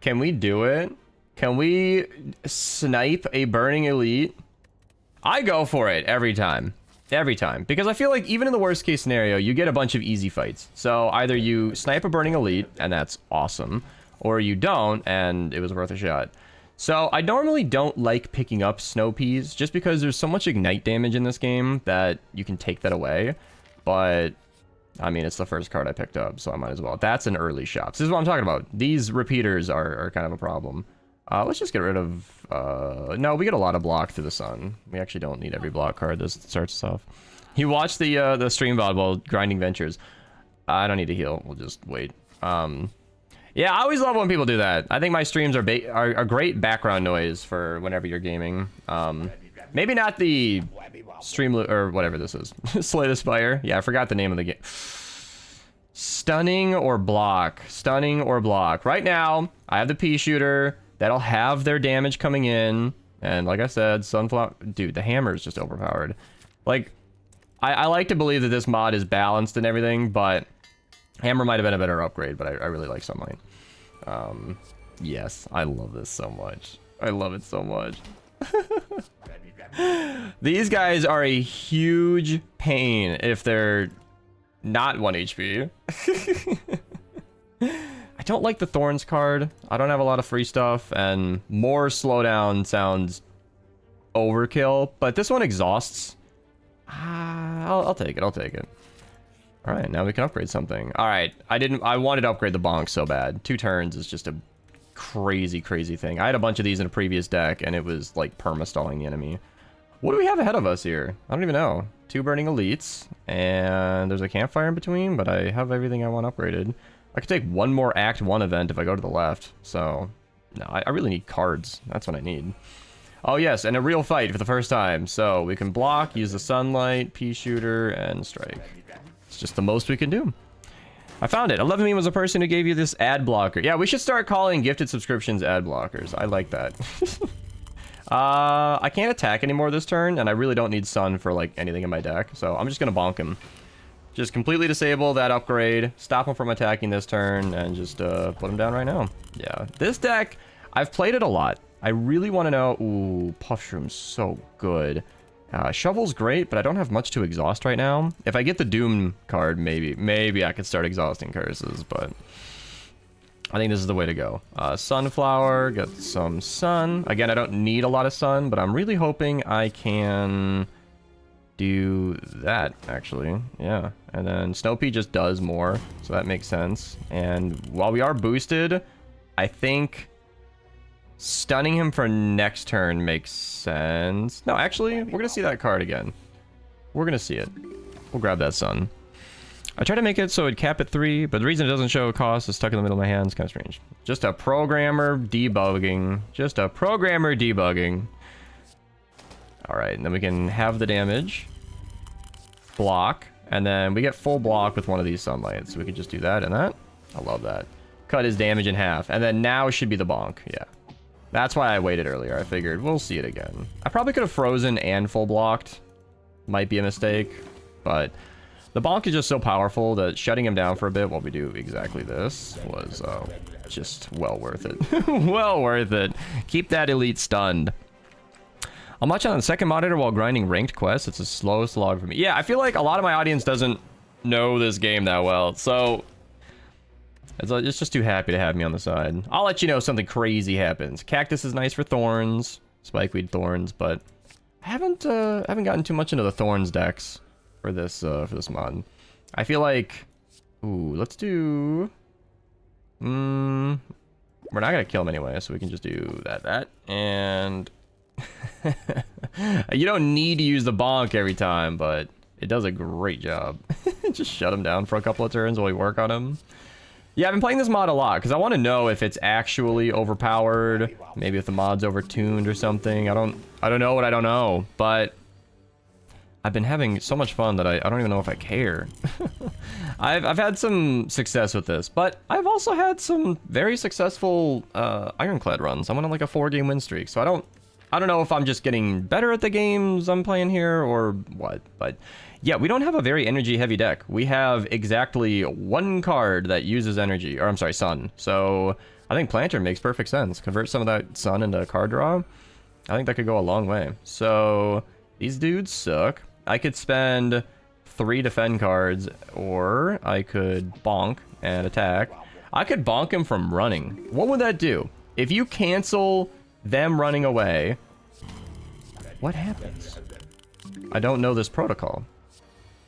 Can we do it? Can we snipe a Burning Elite? I go for it every time. Every time. Because I feel like even in the worst case scenario, you get a bunch of easy fights. So either you snipe a Burning Elite, and that's awesome, or you don't, and it was worth a shot. So I normally don't like picking up Snow Peas, just because there's so much Ignite damage in this game that you can take that away. But, I mean, it's the first card I picked up, so I might as well. That's an early shop. This is what I'm talking about. These repeaters are kind of a problem. Let's just get rid of... no, we get a lot of block through the sun. We actually don't need every block card. This starts us off. You watch the stream VOD while grinding Ventures. I don't need to heal. We'll just wait. Yeah, I always love when people do that. I think my streams are great background noise for whenever you're gaming. Maybe not the stream or whatever this is. Slay the Spire. Yeah, I forgot the name of the game. Stunning or block. Stunning or block. Right now, I have the pea shooter. That'll have their damage coming in. And like I said, Sunflower... Dude, the hammer is just overpowered. Like, I like to believe that this mod is balanced and everything, but... Hammer might have been a better upgrade, but I really like Sunlight. Yes, I love this so much. I love it so much. These guys are a huge pain if they're not 1 HP. I don't like the Thorns card. I don't have a lot of free stuff, and more slowdown sounds overkill, but this one exhausts. I'll take it. I'll take it. All right, now we can upgrade something. All right, I wanted to upgrade the bonk so bad. 2 turns is just a crazy, crazy thing. I had a bunch of these in a previous deck, and it was like perma-stalling the enemy. What do we have ahead of us here? I don't even know. 2 Burning Elites, and there's a campfire in between, but I have everything I want upgraded. I could take one more Act 1 event if I go to the left, so... No, I really need cards. That's what I need. Oh yes, and a real fight for the first time. So we can block, use the sunlight, pea shooter, and strike. It's just the most we can do. I found it. 11 was a person who gave you this ad blocker. Yeah, we should start calling gifted subscriptions ad blockers. I like that. I can't attack anymore this turn, and I really don't need sun for like anything in my deck, so I'm just gonna bonk him. Just completely disable that upgrade, stop him from attacking this turn, and just put him down right now. Yeah, this deck, I've played it a lot. I really want to know... Ooh, Puffshroom's so good. Shovel's great, but I don't have much to exhaust right now. If I get the Doom card, maybe I could start exhausting curses, but... I think this is the way to go. Sunflower, get some sun. Again, I don't need a lot of sun, but I'm really hoping I can... do that, actually. Yeah, and then Snowpea just does more, so that makes sense. And while we are boosted, I think stunning him for next turn makes sense. No, actually, we're gonna see that card again. We're gonna see it. We'll grab that sun. I try to make it so it'd cap at 3, but the reason it doesn't show a cost is stuck in the middle of my hand. It's kind of strange. Just a programmer debugging. Just a programmer debugging. Alright, and then we can have the damage. Block. And then we get full block with one of these sunlights. So we can just do that and that. I love that. Cut his damage in half. And then now should be the bonk. Yeah. That's why I waited earlier. I figured we'll see it again. I probably could have frozen and full blocked. Might be a mistake. But the bonk is just so powerful that shutting him down for a bit while we do exactly this was just well worth it. Well worth it. Keep that elite stunned. I'm watching on the second monitor while grinding ranked quests. It's a slow slog for me. Yeah, I feel like a lot of my audience doesn't know this game that well. So it's just too happy to have me on the side. I'll let you know if something crazy happens. Cactus is nice for thorns, spikeweed thorns, but I haven't gotten too much into the thorns decks for this mod. I feel like, ooh, let's do. We're not gonna kill him anyway, so we can just do that, and. You don't need to use the bonk every time, but it does a great job. Just shut him down for a couple of turns while we work on him. Yeah, I've been playing this mod a lot because I want to know if it's actually overpowered, maybe if the mod's overtuned or something. I don't know what I don't know, but I've been having so much fun that I don't even know if I care. I've had some success with this, but I've also had some very successful Ironclad runs. I'm on like a 4-game win streak, so I don't know if I'm just getting better at the games I'm playing here or what, but yeah, we don't have a very energy-heavy deck. We have exactly 1 card that uses energy, or I'm sorry, sun. So I think Planter makes perfect sense. Convert some of that sun into card draw. I think that could go a long way. So these dudes suck. I could spend 3 defend cards, or I could bonk and attack. I could bonk him from running. What would that do? If you cancel them running away, what happens? I don't know this protocol.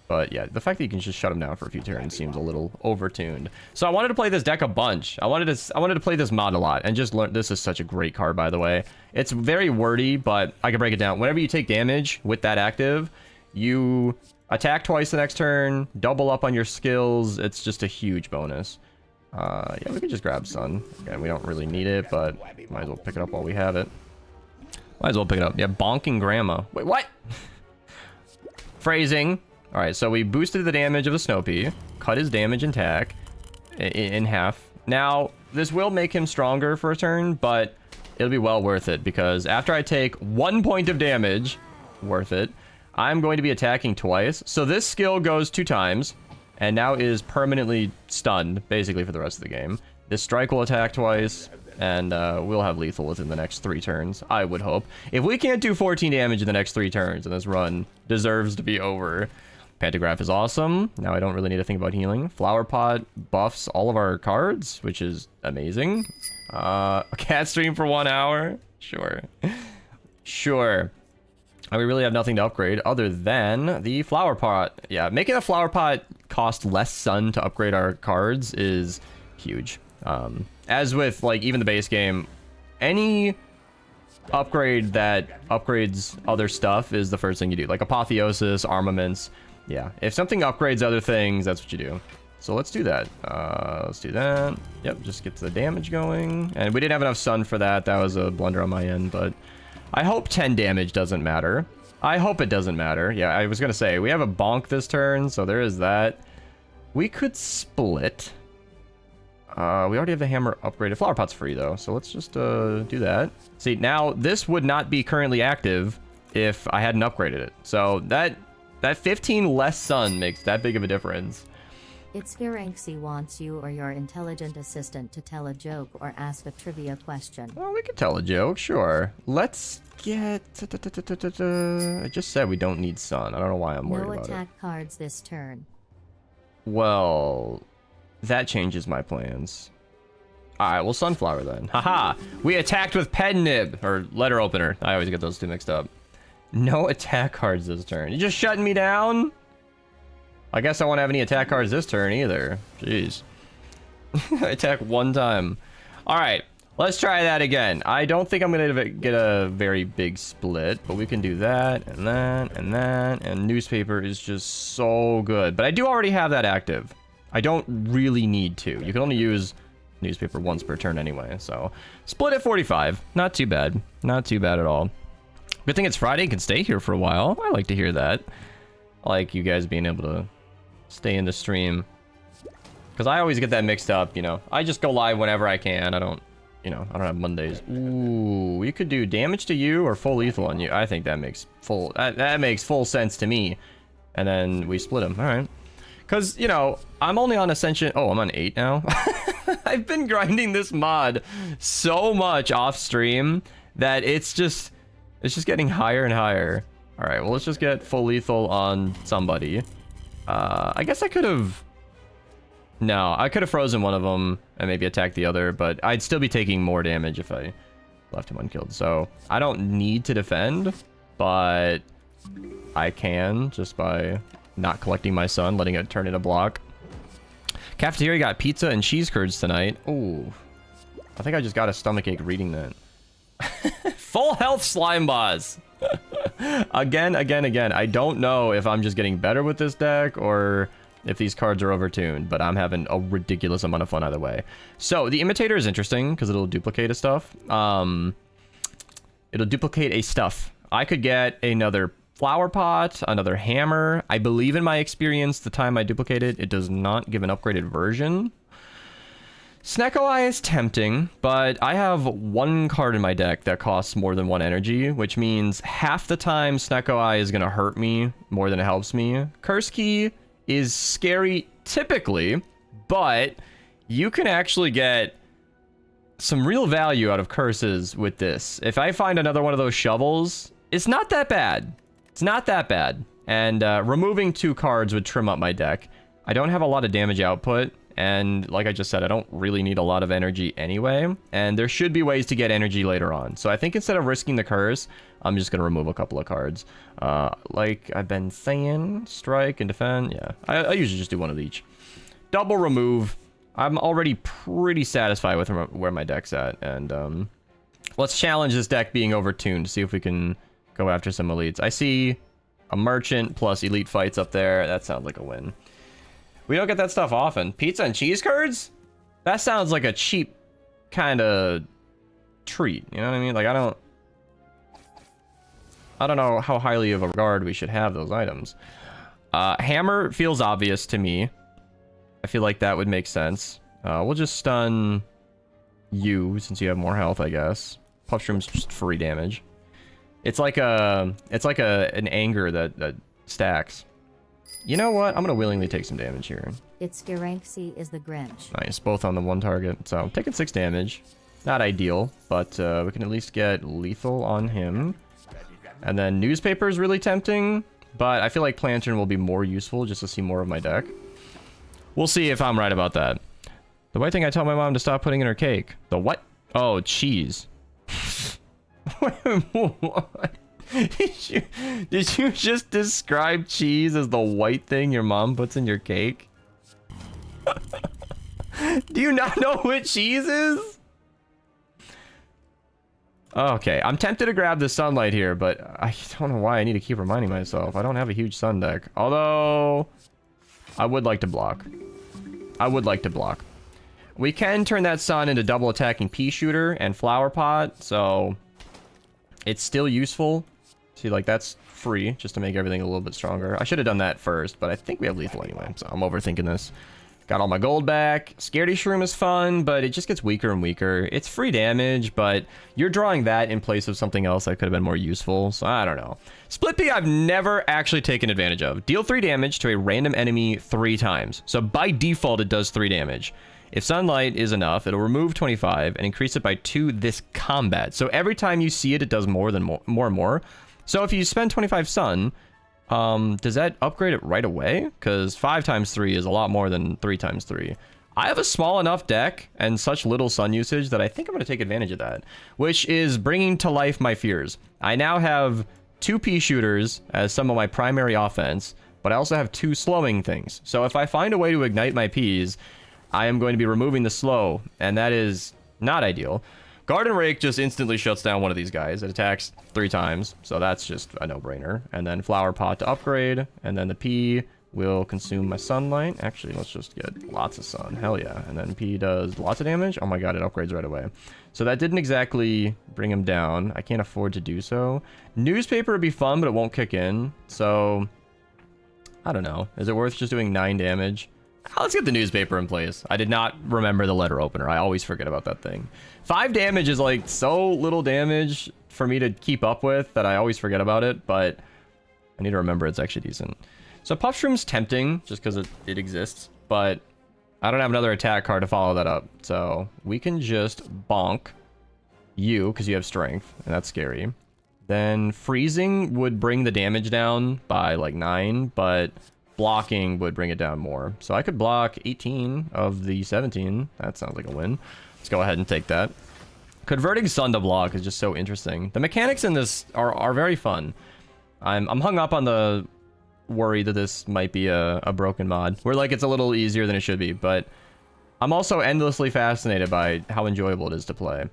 But yeah, the fact that you can just shut him down for a few turns seems a little overtuned. So I wanted to play this deck a bunch. I wanted to play this mod a lot and just learn. This is such a great card, by the way. It's very wordy, but I can break it down. Whenever you take damage with that active, you attack twice the next turn, double up on your skills. It's just a huge bonus. Yeah, we could just grab Sun. Again, we don't really need it, but might as well pick it up while we have it. Might as well pick it up. Yeah, bonking grandma. Wait, what? Phrasing. All right, so we boosted the damage of the Snowpea, cut his damage and attack in half. Now, this will make him stronger for a turn, but it'll be well worth it because after I take 1 point of damage, worth it, I'm going to be attacking twice. So this skill goes 2 times and now is permanently stunned, basically, for the rest of the game. This strike will attack twice, and we'll have lethal within the next 3 turns, I would hope. If we can't do 14 damage in the next 3 turns, then this run deserves to be over. Pantograph is awesome. Now I don't really need to think about healing. Flower Pot buffs all of our cards, which is amazing. A cat stream for 1 hour? Sure. Sure. And we really have nothing to upgrade other than the Flower Pot. Yeah, making a Flower Pot cost less sun to upgrade our cards is huge. As with, like, even the base game, any upgrade that upgrades other stuff is the first thing you do. Like Apotheosis, Armaments. Yeah, if something upgrades other things, that's what you do. So let's do that. Let's do that. Yep, just get the damage going. And we didn't have enough sun for that. That was a blunder on my end, but I hope 10 damage doesn't matter. I hope it doesn't matter. Yeah, I was going to say, we have a bonk this turn, so there is that. We could split. We already have the hammer upgraded. Flower Pot's free, though, so let's just do that. See, now, this would not be currently active if I hadn't upgraded it. So that 15 less sun makes that big of a difference. It's Ferenxi wants you or your intelligent assistant to tell a joke or ask a trivia question. Well, we could tell a joke, sure. Let's get... I just said we don't need sun. I don't know why I'm worried about it. No attack cards this turn. Well, that changes my plans. Alright, well, Sunflower then. Haha! We attacked with Pen Nib, or Letter Opener. I always get those two mixed up. No attack cards this turn. You just shutting me down? I guess I won't have any attack cards this turn either. Jeez. I attack 1 time. Alright, let's try that again. I don't think I'm going to get a very big split, but we can do that, and that, and that, and Newspaper is just so good. But I do already have that active. I don't really need to. You can only use Newspaper once per turn anyway, so... Split at 45. Not too bad. Not too bad at all. Good thing it's Friday and can stay here for a while. I like to hear that. I like you guys being able to stay in the stream. Because I always get that mixed up, you know. I just go live whenever I can. I don't, you know, I don't have Mondays. Ooh, we could do damage to you or full lethal on you. I think that makes full, that makes full sense to me. And then we split them. All right. Because, you know, I'm only on Ascension. Oh, I'm on 8 now. I've been grinding this mod so much off stream that it's just getting higher and higher. All right, well, let's just get full lethal on somebody. I guess I could have... No, I could have frozen one of them and maybe attacked the other, but I'd still be taking more damage if I left him unkilled. So I don't need to defend, but I can just by not collecting my sun, letting it turn into block. Cafeteria got pizza and cheese curds tonight. Ooh, I think I just got a stomachache reading that. Full health slime boss. Again. I don't know if I'm just getting better with this deck or if these cards are overtuned, but I'm having a ridiculous amount of fun either way. So the imitator is interesting because it'll duplicate a stuff. It'll duplicate a stuff. I could get another flower pot, another hammer. I believe in my experience, the time I duplicate it, it does not give an upgraded version. Snecko Eye is tempting, but I have 1 card in my deck that costs more than 1 energy, which means half the time Snecko Eye is going to hurt me more than it helps me. Curse Key is scary typically, but you can actually get some real value out of curses with this. If I find another one of those shovels, it's not that bad. It's not that bad. And removing 2 cards would trim up my deck. I don't have a lot of damage output. And like I just said, I don't really need a lot of energy anyway. And there should be ways to get energy later on. So I think instead of risking the curse, I'm just going to remove a couple of cards. Like I've been saying, strike and defend. Yeah, I usually just do one of each. Double remove. I'm already pretty satisfied with where my deck's at. And let's challenge this deck being overtuned to see if we can go after some elites. I see a merchant plus elite fights up there. That sounds like a win. We don't get that stuff often. Pizza and cheese curds? That sounds like a cheap kind of treat. You know what I mean? Like, I don't know how highly of a regard we should have those items. Hammer feels obvious to me. I feel like that would make sense. We'll just stun you since you have more health, I guess. Puffshroom's just free damage. It's like an anger that stacks. You know what? I'm gonna willingly take some damage here. Its Geranxi is the Grinch. Nice, both on the 1 target. So I'm taking 6 damage. Not ideal, but we can at least get lethal on him. And then newspaper is really tempting, but I feel like Plantern will be more useful just to see more of my deck. We'll see if I'm right about that. The white thing I tell my mom to stop putting in her cake. The what? Oh, cheese. What? Did you just describe cheese as the white thing your mom puts in your cake? Do you not know what cheese is? Okay, I'm tempted to grab the sunlight here, but I don't know why I need to keep reminding myself. I don't have a huge sun deck. Although, I would like to block. I would like to block. We can turn that sun into double attacking pea shooter and flower pot, so it's still useful. See, like, that's free, just to make everything a little bit stronger. I should have done that first, but I think we have lethal anyway, so I'm overthinking this. Got all my gold back. Scaredy Shroom is fun, but it just gets weaker and weaker. It's free damage, but you're drawing that in place of something else that could have been more useful, so I don't know. Split Pea I've never actually taken advantage of. Deal 3 damage to a random enemy 3 times. So by default, it does 3 damage. If Sunlight is enough, it'll remove 25 and increase it by 2 this combat. So every time you see it, it does more and more. So if you spend 25 sun, does that upgrade it right away? Because 5 times 3 is a lot more than 3 times 3. I have a small enough deck and such little sun usage that I think I'm going to take advantage of that, which is bringing to life my fears. I now have 2 pea shooters as some of my primary offense, but I also have 2 slowing things. So if I find a way to ignite my peas, I am going to be removing the slow, and that is not ideal. Garden Rake just instantly shuts down one of these guys. It attacks 3 times, so that's just a no-brainer. And then Flower Pot to upgrade, and then the P will consume my sunlight. Actually, let's just get lots of sun. Hell yeah. And then P does lots of damage. Oh my god, it upgrades right away. So that didn't exactly bring him down. I can't afford to do so. Newspaper would be fun, but it won't kick in. So, I don't know. Is it worth just doing 9 damage? Let's get the newspaper in place. I did not remember the letter opener. I always forget about that thing. 5 damage is like so little damage for me to keep up with that I always forget about it, but I need to remember it's actually decent. So Puffshroom's tempting just because it exists, but I don't have another attack card to follow that up. So we can just bonk you because you have strength, and that's scary. Then freezing would bring the damage down by like 9, but blocking would bring it down more. So I could block 18 of the 17. That sounds like a win. Let's go ahead and take that. Converting sun to block is just so interesting. The mechanics in this are very fun. I'm hung up on the worry that this might be a broken mod, where like it's a little easier than it should be, but I'm also endlessly fascinated by how enjoyable it is to play.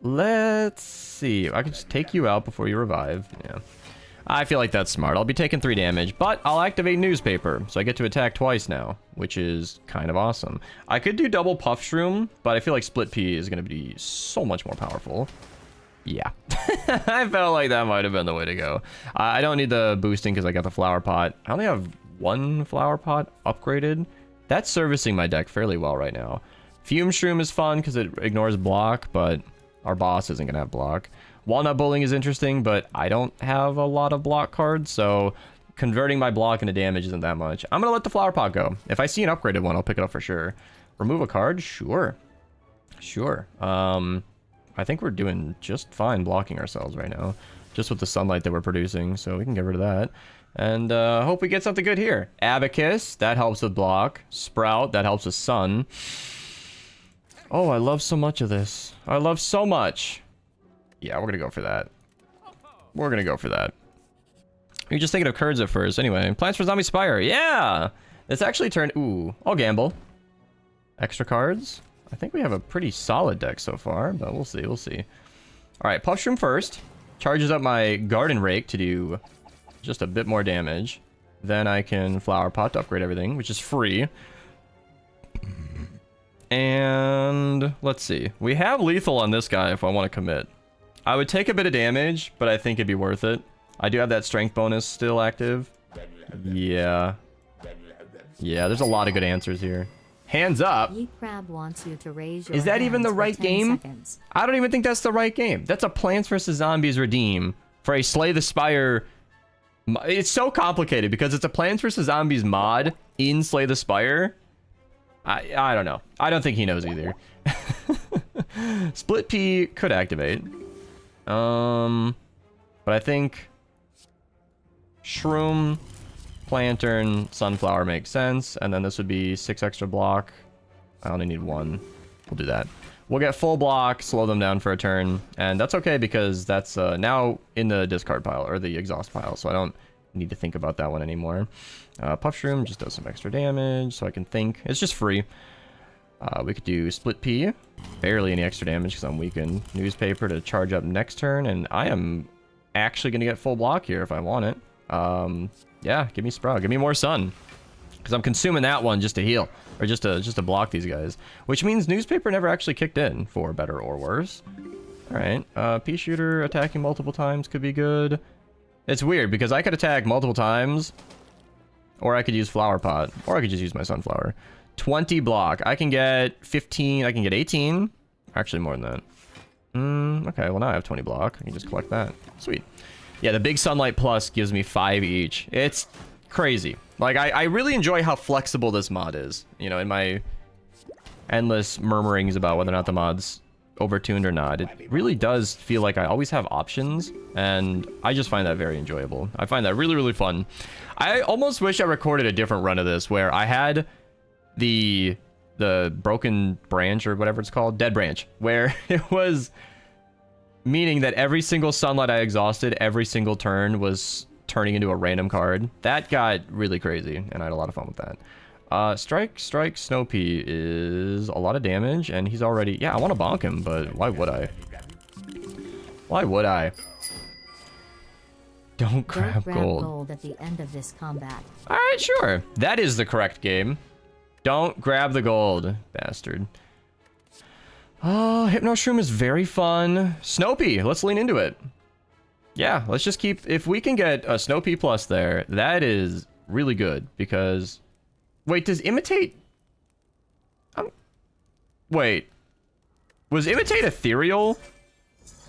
Let's see. I can just take you out before you revive. Yeah. I feel like that's smart. I'll be taking 3 damage, but I'll activate newspaper, so I get to attack twice now, which is kind of awesome. I could do double Puffshroom, but I feel like Split Pea is going to be so much more powerful. Yeah. I felt like that might have been the way to go. I don't need the boosting because I got the flower pot. I only have 1 flower pot upgraded. That's servicing my deck fairly well right now. Fume Shroom is fun because it ignores block, but our boss isn't going to have block. Walnut Bowling is interesting, but I don't have a lot of block cards, so converting my block into damage isn't that much. I'm going to let the flower pot go. If I see an upgraded one, I'll pick it up for sure. Remove a card? Sure. Sure. I think we're doing just fine blocking ourselves right now, just with the sunlight that we're producing, so we can get rid of that. And hope we get something good here. Abacus, that helps with block. Sprout, that helps with sun. Oh, I love so much of this. I love so much. Yeah, we're gonna go for that. We're gonna go for that. You're just thinking of Kurds at first. Anyway, plans for Zombie Spire. Yeah! It's actually turned... Ooh, I'll gamble. Extra cards? I think we have a pretty solid deck so far, but we'll see, we'll see. Alright, Puffshroom first. Charges up my Garden Rake to do just a bit more damage. Then I can Flower Pot to upgrade everything, which is free. And let's see. We have lethal on this guy if I want to commit. I would take a bit of damage, but I think it'd be worth it. I do have that strength bonus still active. Yeah. Yeah, there's a lot of good answers here. Hands up. Yeet Crab wants you to raise your Is that even the hands for right 10 game? seconds. I don't even think that's the right game. That's a Plants vs. Zombies redeem for a Slay the Spire. It's so complicated because it's a Plants vs. Zombies mod in Slay the Spire. I don't know. I don't think he knows either. Split P could activate. But I think Shroom, Plantern, Sunflower makes sense, and then this would be 6 extra block. I only need 1. We'll do that. We'll get full block, slow them down for a turn, and that's okay because that's now in the discard pile, or the exhaust pile, so I don't need to think about that one anymore. Puffshroom just does some extra damage, so I can think. It's just free. We could do Split P. Barely any extra damage because I'm weakened. Newspaper to charge up next turn, and I am actually going to get full block here if I want it. Yeah, give me Sprout. Give me more sun. Because I'm consuming that one just to heal. Or just to block these guys. Which means Newspaper never actually kicked in, for better or worse. Alright, Pea Shooter attacking multiple times could be good. It's weird, because I could attack multiple times, or I could use Flower Pot, or I could just use my Sunflower. 20 block. I can get 15, I can get 18. Actually, more than that. Okay, well now I have 20 block. I can just collect that. Sweet. Yeah, the big Sunlight Plus gives me 5 each. It's crazy. Like, I really enjoy how flexible this mod is. You know, in my endless murmurings about whether or not the mod's overtuned or not, it really does feel like I always have options, and I just find that very enjoyable. I find that really, really fun. I almost wish I recorded a different run of this, where I had the broken branch, or whatever it's called, dead branch, where it was... meaning that every single sunlight I exhausted, every single turn was turning into a random card. That got really crazy, and I had a lot of fun with that. Strike, Snow Pea is a lot of damage, and he's already... Yeah, I want to bonk him, but why would I? Why would I? Don't grab gold. At the end of this combat. Alright, sure. That is the correct game. Don't grab the gold, bastard. Oh, Hypno Shroom is very fun. Snowpea, let's lean into it. Yeah, let's just keep... If we can get a Snowpea plus there, that is really good, because... Wait, does Imitate... Wait. Was Imitate ethereal?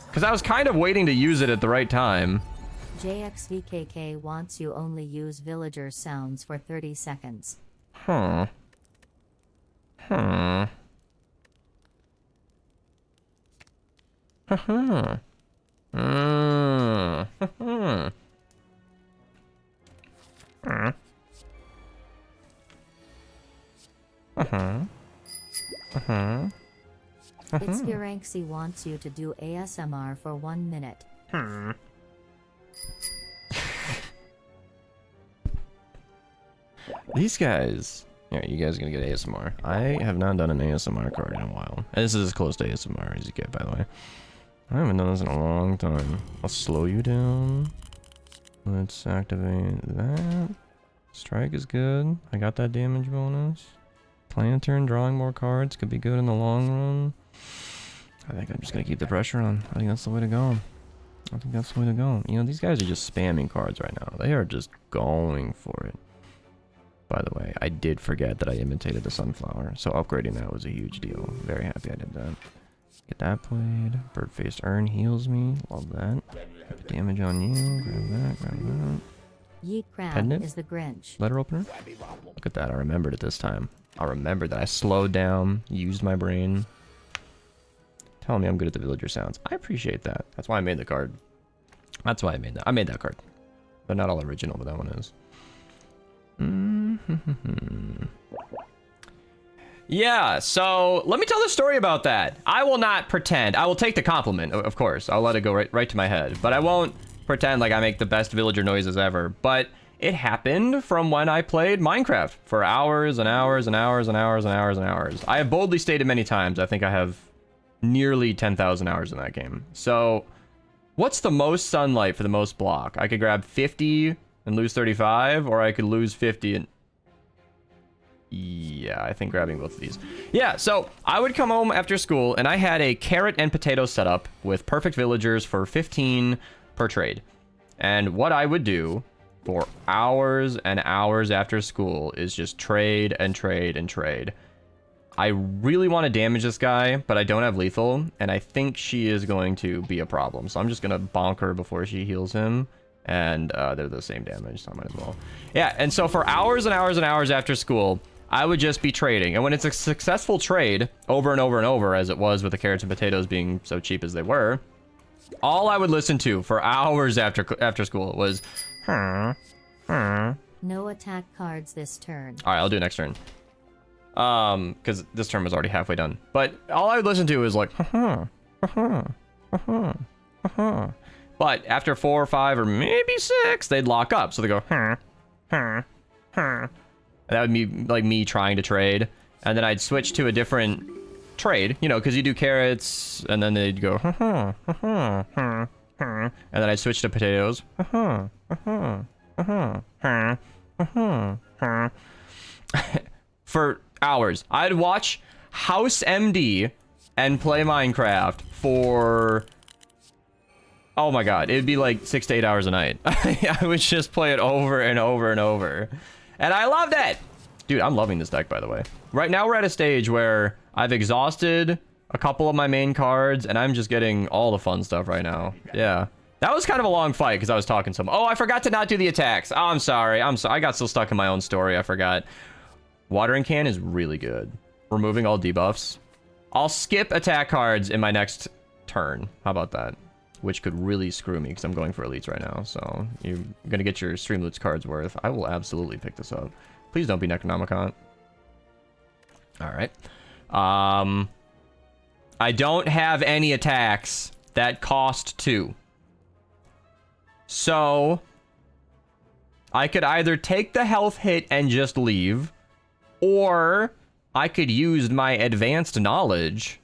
Because I was kind of waiting to use it at the right time. JXVKK wants you only use villager sounds for 30 seconds. Huh. Huh. Uh-huh. Uh-huh. Uh-huh. Uh-huh. Uh-huh. It's Uranxi wants you to do ASMR for 1 minute. These guys... Yeah, you guys are gonna get ASMR. I have not done an ASMR card in a while. And this is as close to ASMR as you get, by the way. I haven't done this in a long time. I'll slow you down. Let's activate that. Strike is good. I got that damage bonus. Plantern, drawing more cards could be good in the long run. I think I'm just gonna keep the pressure on. I think that's the way to go. I think that's the way to go. You know, these guys are just spamming cards right now. They are just going for it. By the way, I did forget that I imitated the Sunflower, so upgrading that was a huge deal. Very happy I did that. Get that played. Bird-faced Urn heals me. Love that. Put the damage on you. Grab that, grab that. Yeet Crab Pendant? is the Grinch. Letter opener? Look at that, I remembered it this time. I remembered that I slowed down, used my brain. Telling me I'm good at the villager sounds. I appreciate that. That's why I made the card. That's why I made that. I made that card. They're not all original, but that one is. Yeah, so let me tell the story about that. I will not pretend. I will take the compliment, of course. I'll let it go right to my head. But I won't pretend like I make the best villager noises ever. But it happened from when I played Minecraft for hours and hours and hours and hours and hours and hours. I have boldly stated many times, I think I have nearly 10,000 hours in that game. So what's the most sunlight for the most block? I could grab 50 and lose 35, or I could lose 50 and... Yeah, I think grabbing both of these. Yeah, so I would come home after school, and I had a carrot and potato setup with perfect villagers for 15 per trade. And what I would do for hours and hours after school is just trade and trade and trade. I really want to damage this guy, but I don't have lethal, and I think she is going to be a problem. So I'm just going to bonk her before she heals him. And they're the same damage, so I might as well. Yeah, and so for hours and hours and hours after school, I would just be trading. And when it's a successful trade, over and over and over, as it was with the carrots and potatoes being so cheap as they were, all I would listen to for hours after school was... No attack cards this turn. All right, I'll do it next turn. Because this turn was already halfway done. But all I would listen to is like... But after 4 or 5 or maybe 6, they'd lock up. So they go... That would be like me trying to trade. And then I'd switch to a different trade, you know, because you do carrots, and then they'd go, and then I'd switch to potatoes. For hours. I'd watch House MD and play Minecraft for... Oh my god, it'd be like 6 to 8 hours a night. I would just play it over and over and over. And I loved it! Dude, I'm loving this deck, by the way. Right now, we're at a stage where I've exhausted a couple of my main cards, and I'm just getting all the fun stuff right now. Yeah. That was kind of a long fight, because I was talking to him. Oh, I forgot to not do the attacks. Oh, I'm sorry. I got so stuck in my own story, I forgot. Watering Can is really good. Removing all debuffs. I'll skip attack cards in my next turn. How about that? Which could really screw me, because I'm going for elites right now. So you're going to get your Streamloots cards worth. I will absolutely pick this up. Please don't be Necronomicon. All right. I don't have any attacks that cost 2. So I could either take the health hit and just leave, or I could use my advanced knowledge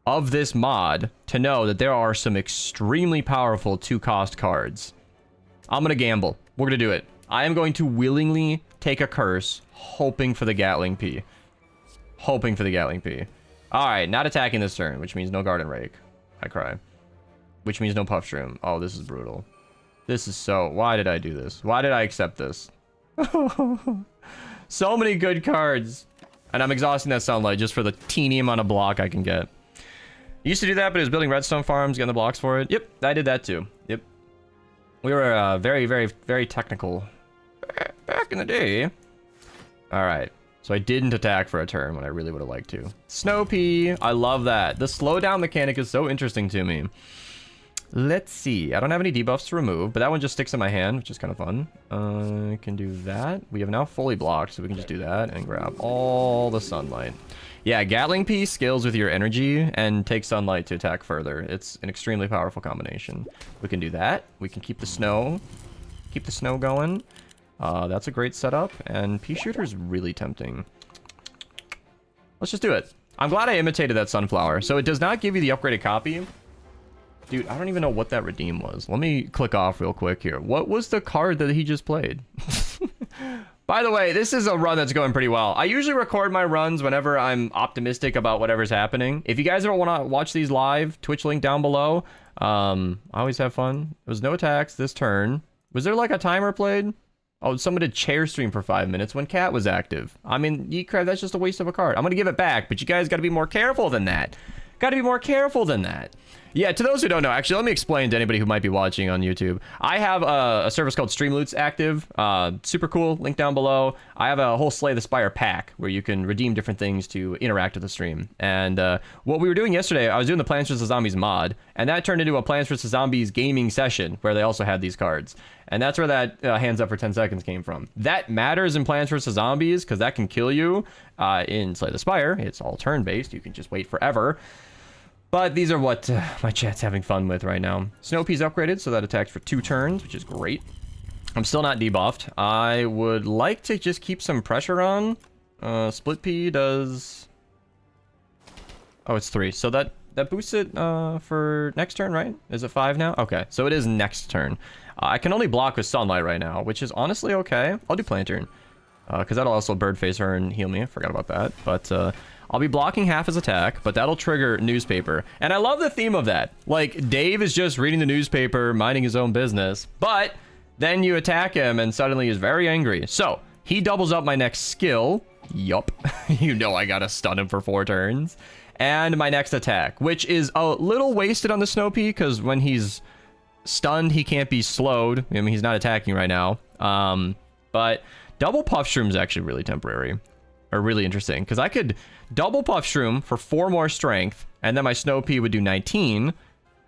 of this mod to know that there are some extremely powerful 2-cost cards. I'm gonna gamble. We're gonna do it. I am going to willingly take a curse, hoping for the Gatling P. Hoping for the Gatling P. Alright, not attacking this turn, which means no Garden Rake. I cry. Which means no Puff Shroom. Oh, this is brutal. This is so... Why did I do this? Why did I accept this? So many good cards. And I'm exhausting that Sunlight just for the teeny amount of block I can get. Used to do that, but it was building redstone farms, getting the blocks for it. Yep, I did that too. Yep. We were very, very, very technical back in the day. Alright. So I didn't attack for a turn when I really would have liked to. Snow Pea. I love that. The slowdown mechanic is so interesting to me. Let's see. I don't have any debuffs to remove, but that one just sticks in my hand, which is kind of fun. I can do that. We have now fully blocked, so we can just do that and grab all the sunlight. Yeah, Gatling Pea scales with your energy and takes sunlight to attack further. It's an extremely powerful combination. We can do that. We can keep the snow going. That's a great setup, and Pea Shooter is really tempting. Let's just do it. I'm glad I imitated that sunflower. So it does not give you the upgraded copy. Dude, I don't even know what that redeem was. Let me click off real quick here. What was the card that he just played? By the way, this is a run that's going pretty well. I usually record my runs whenever I'm optimistic about whatever's happening. If you guys ever want to watch these live, Twitch link down below. I always have fun. There was no attacks this turn. Was there like a timer played? Oh, someone did chair stream for 5 minutes when Cat was active. I mean, Yeetcrab, that's just a waste of a card. I'm going to give it back, but you guys got to be more careful than that. Got to be more careful than that. Yeah, to those who don't know, actually, let me explain to anybody who might be watching on YouTube. I have a service called Streamloots active. Super cool. Link down below. I have a whole Slay the Spire pack where you can redeem different things to interact with the stream. And what we were doing yesterday, I was doing the Plants vs. Zombies mod, and that turned into a Plants vs. Zombies gaming session where they also had these cards. And that's where that hands up for 10 seconds came from. That matters in Plants vs. Zombies because that can kill you. In Slay the Spire, it's all turn-based. You can just wait forever. But these are what my chat's having fun with right now. Snow Pea's upgraded, so that attacks for 2 turns, which is great. I'm still not debuffed. I would like to just keep some pressure on. Split Pea does... Oh, it's 3. So that boosts it for next turn, right? Is it 5 now? Okay, so it is next turn. I can only block with Sunlight right now, which is honestly okay. I'll do Planturn. Because that'll also Bird Face her and heal me. I forgot about that. But I'll be blocking half his attack, but that'll trigger Newspaper. And I love the theme of that. Like, Dave is just reading the newspaper, minding his own business. But then you attack him and suddenly he's very angry. So, he doubles up my next skill. Yup. You know I gotta stun him for 4 turns. And my next attack, which is a little wasted on the Snow Pea, because when he's stunned, he can't be slowed. I mean, he's not attacking right now. But... Double Puff Shroom is actually really temporary, or really interesting, because I could double Puff Shroom for 4 more strength, and then my Snow Pea would do 19,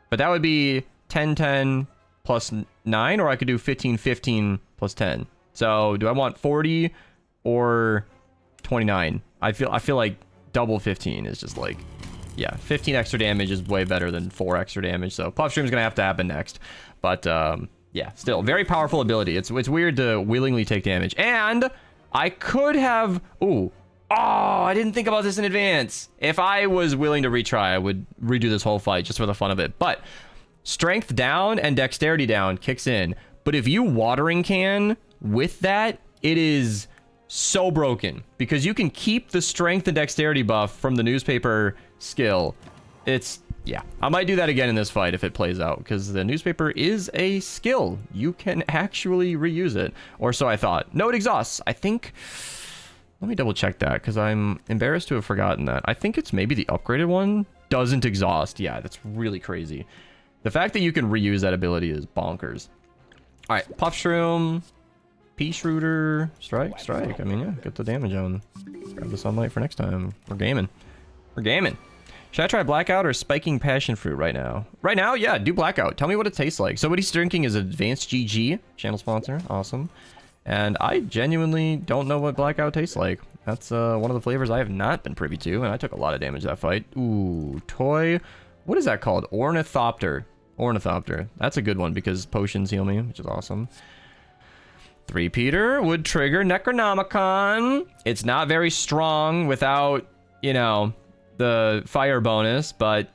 but that would be 10, 10 plus 9, or I could do 15, 15 plus 10. So do I want 40 or 29? I feel like double 15 is just like, yeah, 15 extra damage is way better than 4 extra damage, so Puff Shroom is going to have to happen next, but yeah, still, very powerful ability. It's weird to willingly take damage. And I could have... Ooh. Oh, I didn't think about this in advance. If I was willing to retry, I would redo this whole fight just for the fun of it. But strength down and dexterity down kicks in. But if you watering can with that, it is so broken. Because you can keep the strength and dexterity buff from the newspaper skill. It's... Yeah, I might do that again in this fight if it plays out, because the newspaper is a skill. You can actually reuse it. Or so I thought. No, it exhausts. I think... Let me double check that, because I'm embarrassed to have forgotten that. I think it's maybe the upgraded one doesn't exhaust. Yeah, that's really crazy. The fact that you can reuse that ability is bonkers. Alright, Puff Shroom, Pea Shrooter, Strike. I mean, yeah, get the damage on. Grab the Sunlight for next time. We're gaming. We're gaming. Should I try Blackout or Spiking Passion Fruit right now? Right now, yeah, do Blackout. Tell me what it tastes like. So what he's drinking is Advanced GG, channel sponsor. Awesome. And I genuinely don't know what Blackout tastes like. That's one of the flavors I have not been privy to, and I took a lot of damage that fight. Ooh, toy. What is that called? Ornithopter. Ornithopter. That's a good one because potions heal me, which is awesome. 3-peater would trigger Necronomicon. It's not very strong without, you know... the fire bonus, but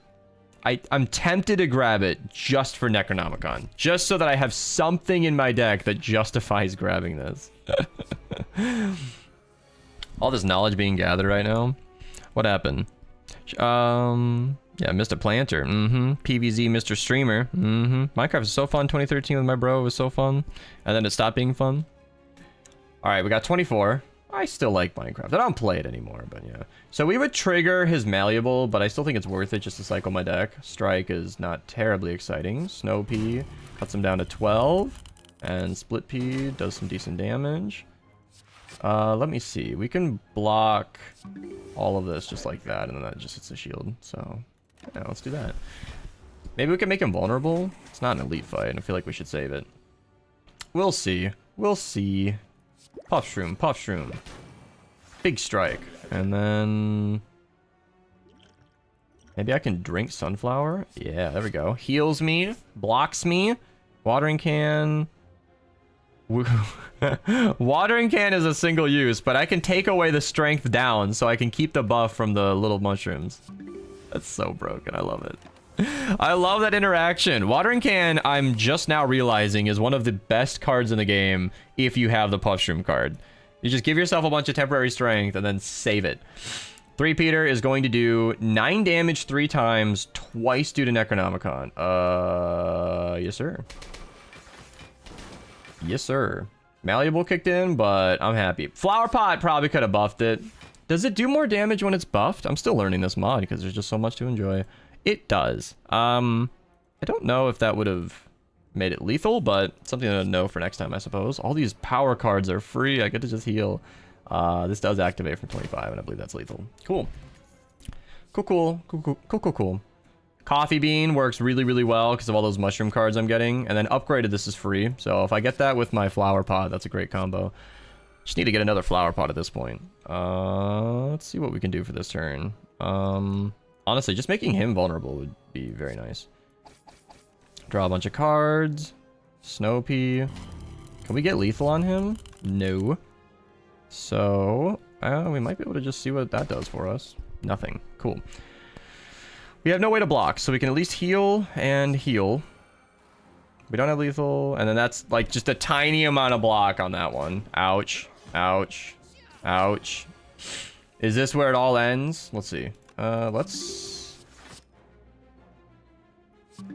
I'm tempted to grab it just for Necronomicon. Just so that I have something in my deck that justifies grabbing this. All this knowledge being gathered right now. What happened? Yeah, Mista Planter. PVZ Mr. Streamer. Minecraft was so fun. 2013 with my bro. It was so fun. And then it stopped being fun. Alright, we got 24. I still like Minecraft. I don't play it anymore, but yeah. So we would trigger his Malleable, but I still think it's worth it just to cycle my deck. Strike is not terribly exciting. Snow Pea cuts him down to 12. And Split Pea does some decent damage. Let me see. We can block all of this just like that, and then that just hits the shield. So, yeah, let's do that. Maybe we can make him vulnerable. It's not an elite fight, and I feel like we should save it. We'll see. We'll see. Puff Shroom, Puff Shroom. Big Strike. And then... maybe I can drink Sunflower? Yeah, there we go. Heals me. Blocks me. Watering Can. Watering Can is a single use, but I can take away the strength down so I can keep the buff from the little mushrooms. That's so broken. I love it. I love that interaction. Watering Can, I'm just now realizing, is one of the best cards in the game if you have the Puff Shroom card. You just give yourself a bunch of temporary strength and then save it. 3-peater is going to do 9 damage 3 times, twice due to Necronomicon. Yes, sir. Yes, sir. Malleable kicked in, but I'm happy. Flower Pot probably could have buffed it. Does it do more damage when it's buffed? I'm still learning this mod because there's just so much to enjoy. It does. I don't know if that would have made it lethal, but something to know for next time, I suppose. All these power cards are free. I get to just heal. This does activate from 25, and I believe that's lethal. Cool. Cool. Coffee bean works really, really well because of all those mushroom cards I'm getting. And then upgraded, this is free. So if I get that with my flower pot, that's a great combo. Just need to get another flower pot at this point. Let's see what we can do for this turn. Honestly, just making him vulnerable would be very nice. Draw a bunch of cards. Snow Pea. Can we get lethal on him? No. So, we might be able to just see what that does for us. Nothing. Cool. We have no way to block, so we can at least heal and heal. We don't have lethal, and then that's like just a tiny amount of block on that one. Ouch. Ouch. Ouch. Is this where it all ends? Let's see. Let's...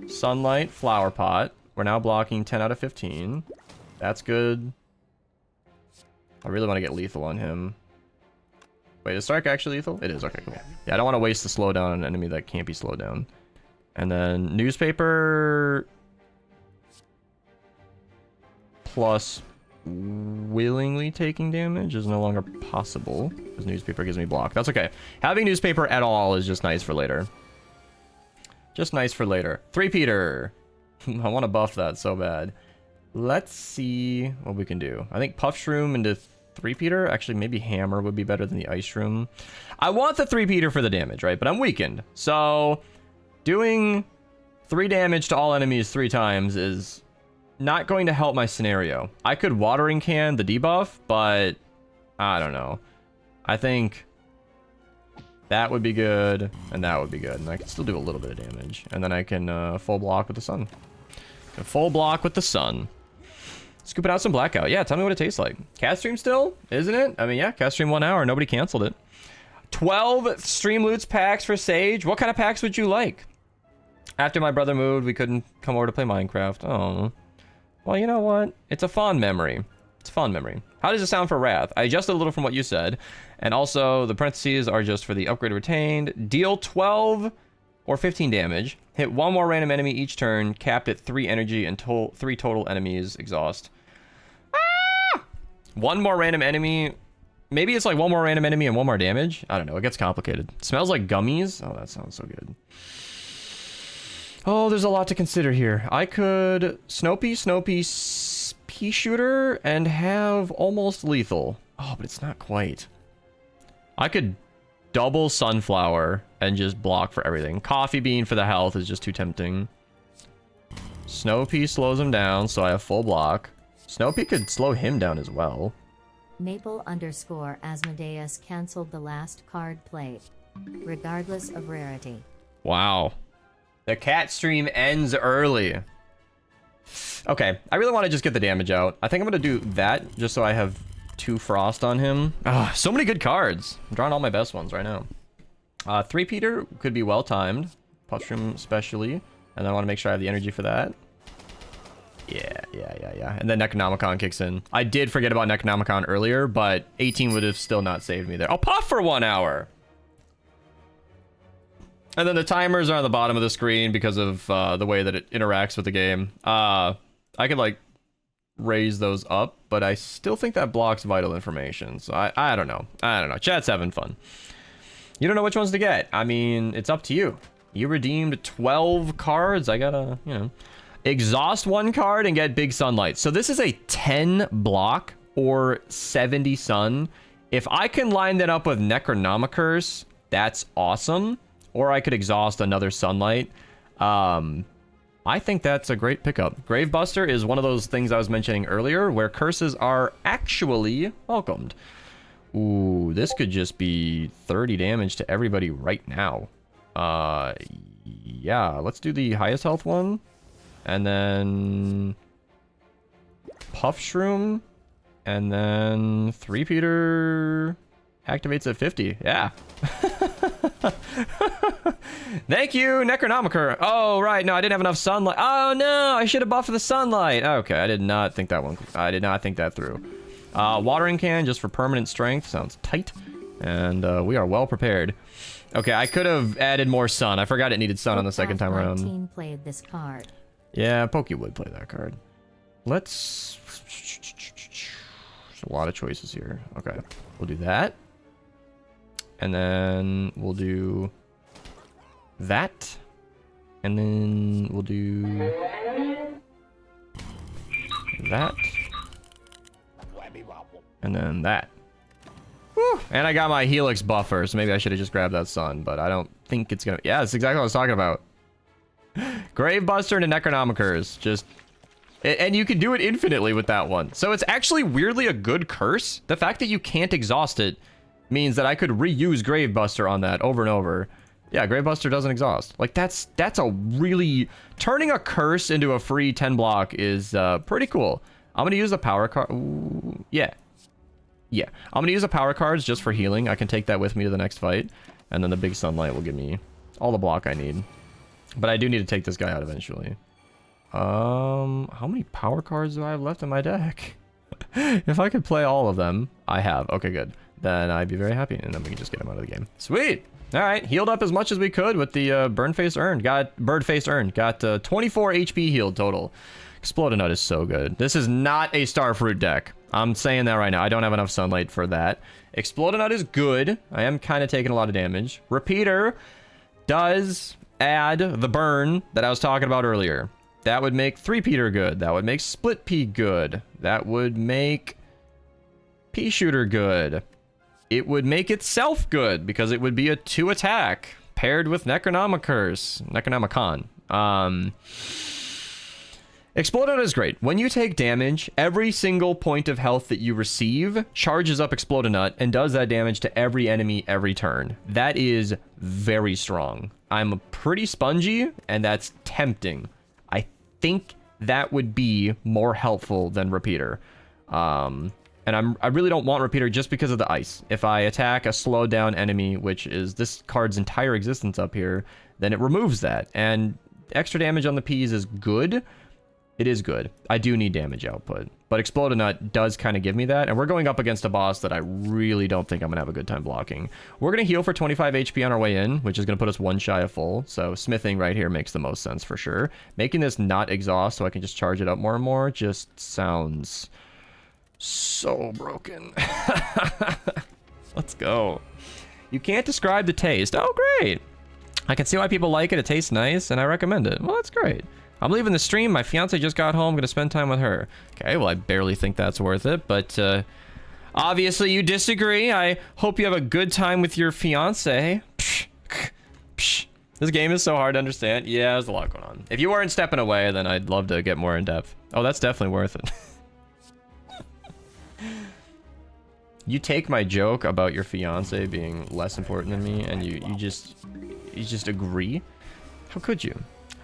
Sunlight, Flower Pot. We're now blocking 10 out of 15. That's good. I really want to get lethal on him. Wait, is Stark actually lethal? It is. Okay, cool. Yeah, I don't want to waste the slowdown on an enemy that can't be slowed down. And then newspaper plus willingly taking damage is no longer possible because newspaper gives me block. That's okay. Having newspaper at all is just nice for later. Just nice for later. 3-peater. I want to buff that so bad. Let's see what we can do. I think Puff Shroom into 3-peater. Actually, maybe Hammer would be better than the Ice Shroom. I want the 3-peater for the damage, right? But I'm weakened. So doing 3 damage to all enemies 3 times is not going to help my scenario. I could Watering Can the debuff, but I don't know. I think that would be good, and that would be good. And I can still do a little bit of damage. And then I can full block with the sun. Full block with the sun. Scooping out some blackout. Yeah, tell me what it tastes like. Cast stream still, isn't it? I mean, yeah, cast stream 1 hour. Nobody canceled it. 12 stream loots packs for Sage. What kind of packs would you like? After my brother moved, we couldn't come over to play Minecraft. Oh. Well, you know what? It's a fond memory. It's a fond memory. How does it sound for Wrath? I adjusted a little from what you said. And also, the parentheses are just for the upgrade retained. Deal 12 or 15 damage. Hit 1 more random enemy each turn. Capped at 3 energy and 3 total enemies exhaust. Ah! 1 more random enemy. Maybe it's like 1 more random enemy and 1 more damage. I don't know. It gets complicated. Smells like gummies. Oh, that sounds so good. Oh, there's a lot to consider here. I could Snow Pea, Pea Shooter, and have almost lethal. Oh, but it's not quite. I could double Sunflower and just block for everything. Coffee Bean for the health is just too tempting. Snow Pea slows him down, so I have full block. Snow Pea could slow him down as well. Maple_Asmodeus canceled the last card played, regardless of rarity. Wow. The cat stream ends early. Okay, I really want to just get the damage out. I think I'm going to do that just so I have 2 Frost on him. Ah, so many good cards. I'm drawing all my best ones right now. 3-peater could be well timed. Pushroom especially. And then I want to make sure I have the energy for that. Yeah. And then Necronomicon kicks in. I did forget about Necronomicon earlier, but 18 would have still not saved me there. I'll puff for 1 hour. And then the timers are on the bottom of the screen because of the way that it interacts with the game. I could like raise those up, but I still think that blocks vital information. So I don't know. Chat's having fun. You don't know which ones to get. I mean, it's up to you. You redeemed 12 cards. I gotta, you know, exhaust 1 card and get Big Sunlight. So this is a 10 block or 70 sun. If I can line that up with Necronomicurse, that's awesome. Or I could exhaust another Sunlight. I think that's a great pickup. Gravebuster is one of those things I was mentioning earlier where curses are actually welcomed. Ooh, this could just be 30 damage to everybody right now. Yeah, let's do the highest health one. And then Puff Shroom. And then 3-peater activates at 50. Yeah. Thank you, Necronomicur. Oh, right. No, I didn't have enough sunlight. Oh, no. I should have buffed the sunlight. Okay, I did not think that one. I did not think that through. Watering Can just for permanent strength. Sounds tight. And we are well prepared. Okay, I could have added more sun. I forgot it needed sun on the second time around. 19 played this card. Yeah, Pokey would play that card. Let's... There's a lot of choices here. Okay, we'll do that. And then we'll do... that. And then we'll do... that. And then that. Whew. And I got my Helix buffer, so maybe I should have just grabbed that sun, but I don't think it's gonna... Yeah, that's exactly what I was talking about. Gravebuster into Necronomicers. Just... And you can do it infinitely with that one. So it's actually weirdly a good curse. The fact that you can't exhaust it means that I could reuse Gravebuster on that over and over. Yeah, Gravebuster doesn't exhaust. Like, that's a really... Turning a curse into a free 10 block is pretty cool. I'm going to use the power card. Yeah. Yeah. I'm going to use the power cards just for healing. I can take that with me to the next fight. And then the big sunlight will give me all the block I need. But I do need to take this guy out eventually. How many power cards do I have left in my deck? If I could play all of them, I have. Okay, good. Then I'd be very happy. And then we can just get him out of the game. Sweet. All right, healed up as much as we could with the Bird-Faced Urn. Got 24 HP healed total. Explodinut is so good. This is not a Starfruit deck. I'm saying that right now. I don't have enough sunlight for that. Explodinut is good. I am kind of taking a lot of damage. Repeater does add the burn that I was talking about earlier. That would make 3-Peter good. That would make Split Pea good. That would make Pea Shooter good. It would make itself good because it would be a 2 attack paired with Necronomicon. Explodinut is great. When you take damage, every single point of health that you receive charges up Explodinut and does that damage to every enemy every turn. That is very strong. I'm pretty spongy, and that's tempting. I think that would be more helpful than Repeater. And I really don't want Repeater just because of the ice. If I attack a slowed down enemy, which is this card's entire existence up here, then it removes that. And extra damage on the P's is good. It is good. I do need damage output. But Explodinut does kind of give me that. And we're going up against a boss that I really don't think I'm going to have a good time blocking. We're going to heal for 25 HP on our way in, which is going to put us 1 shy of full. So smithing right here makes the most sense for sure. Making this not exhaust so I can just charge it up more and more just sounds... so broken. Let's go. You can't describe the taste. Oh, great. I can see why people like it. It tastes nice, and I recommend it. Well, that's great. I'm leaving the stream. My fiance just got home. I'm going to spend time with her. Okay, well, I barely think that's worth it, but obviously you disagree. I hope you have a good time with your fiance. This game is so hard to understand. Yeah, there's a lot going on. If you weren't stepping away, then I'd love to get more in depth. Oh, that's definitely worth it. You take my joke about your fiance being less important than me, and you just agree? How could you?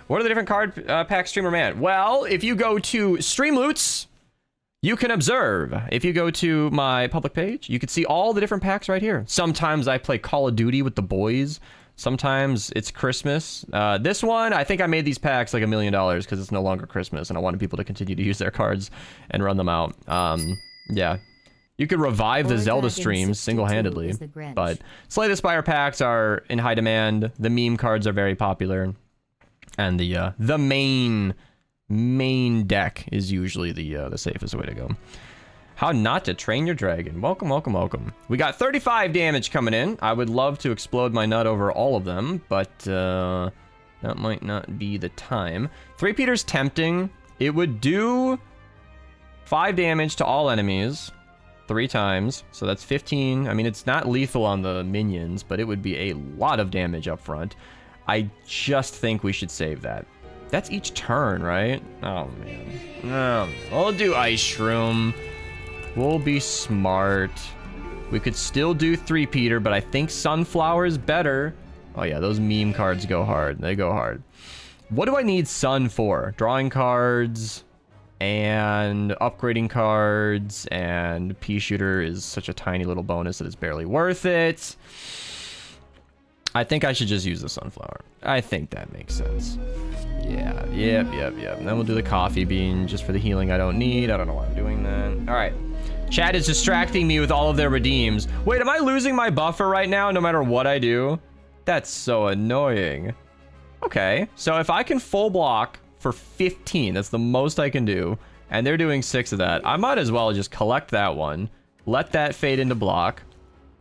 What are the different card packs Streamer Man? Well, if you go to Streamloots, you can observe. If you go to my public page, you can see all the different packs right here. Sometimes I play Call of Duty with the boys. Sometimes it's Christmas. This one, I think I made these packs like $1 million because it's no longer Christmas, and I wanted people to continue to use their cards and run them out. Yeah. You could revive the Zelda streams single-handedly, but Slay the Spire packs are in high demand. The meme cards are very popular, and the main deck is usually the safest way to go. How not to train your dragon. Welcome, welcome, welcome. We got 35 damage coming in. I would love to explode my nut over all of them, but that might not be the time. 3-Peter's tempting. It would do 5 damage to all enemies. 3 times, so that's 15. I mean, it's not lethal on the minions, but it would be a lot of damage up front. I just think we should save that. That's each turn, right? Oh, man. We'll do Ice Shroom. We'll be smart. We could still do 3-Peter, but I think Sunflower is better. Oh, yeah, those meme cards go hard. They go hard. What do I need Sun for? Drawing cards... and upgrading cards, and Pea Shooter is such a tiny little bonus that it's barely worth it. I think I should just use the Sunflower. I think that makes sense. Yeah, yep. And then we'll do the Coffee Bean just for the healing I don't need. I don't know why I'm doing that. All right. Chat is distracting me with all of their redeems. Wait, am I losing my buffer right now no matter what I do? That's so annoying. Okay, so if I can full block for 15, that's the most I can do, and they're doing 6 of that, I might as well just collect that one, let that fade into block,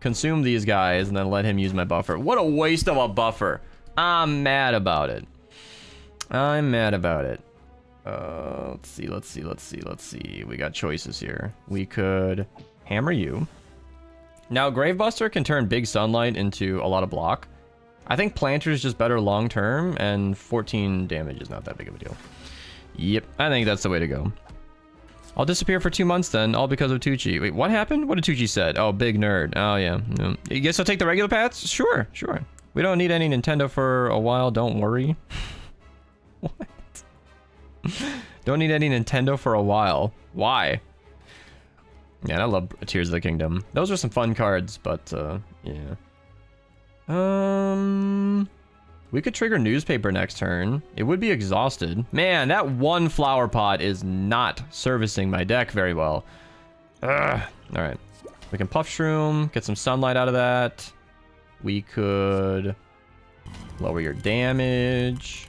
consume these guys, and then let him use my buffer. What a waste of a buffer. I'm mad about it. I'm mad about it. Let's see. We got choices here. We could hammer you. Now, Gravebuster can turn big sunlight into a lot of block. I think Planter is just better long term, and 14 damage is not that big of a deal. Yep, I think that's the way to go. I'll disappear for 2 months then, all because of Tucci. Wait, what happened? What did Tucci said? Oh, big nerd. Oh, yeah. No. You guess I'll take the regular paths? Sure. We don't need any Nintendo for a while, don't worry. What? Don't need any Nintendo for a while. Why? Yeah, I love Tears of the Kingdom. Those are some fun cards, but, yeah. We could trigger Newspaper next turn. It would be exhausted. Man, that one flower pot is not servicing my deck very well. Ugh. All right. We can Puff Shroom, get some sunlight out of that. We could lower your damage.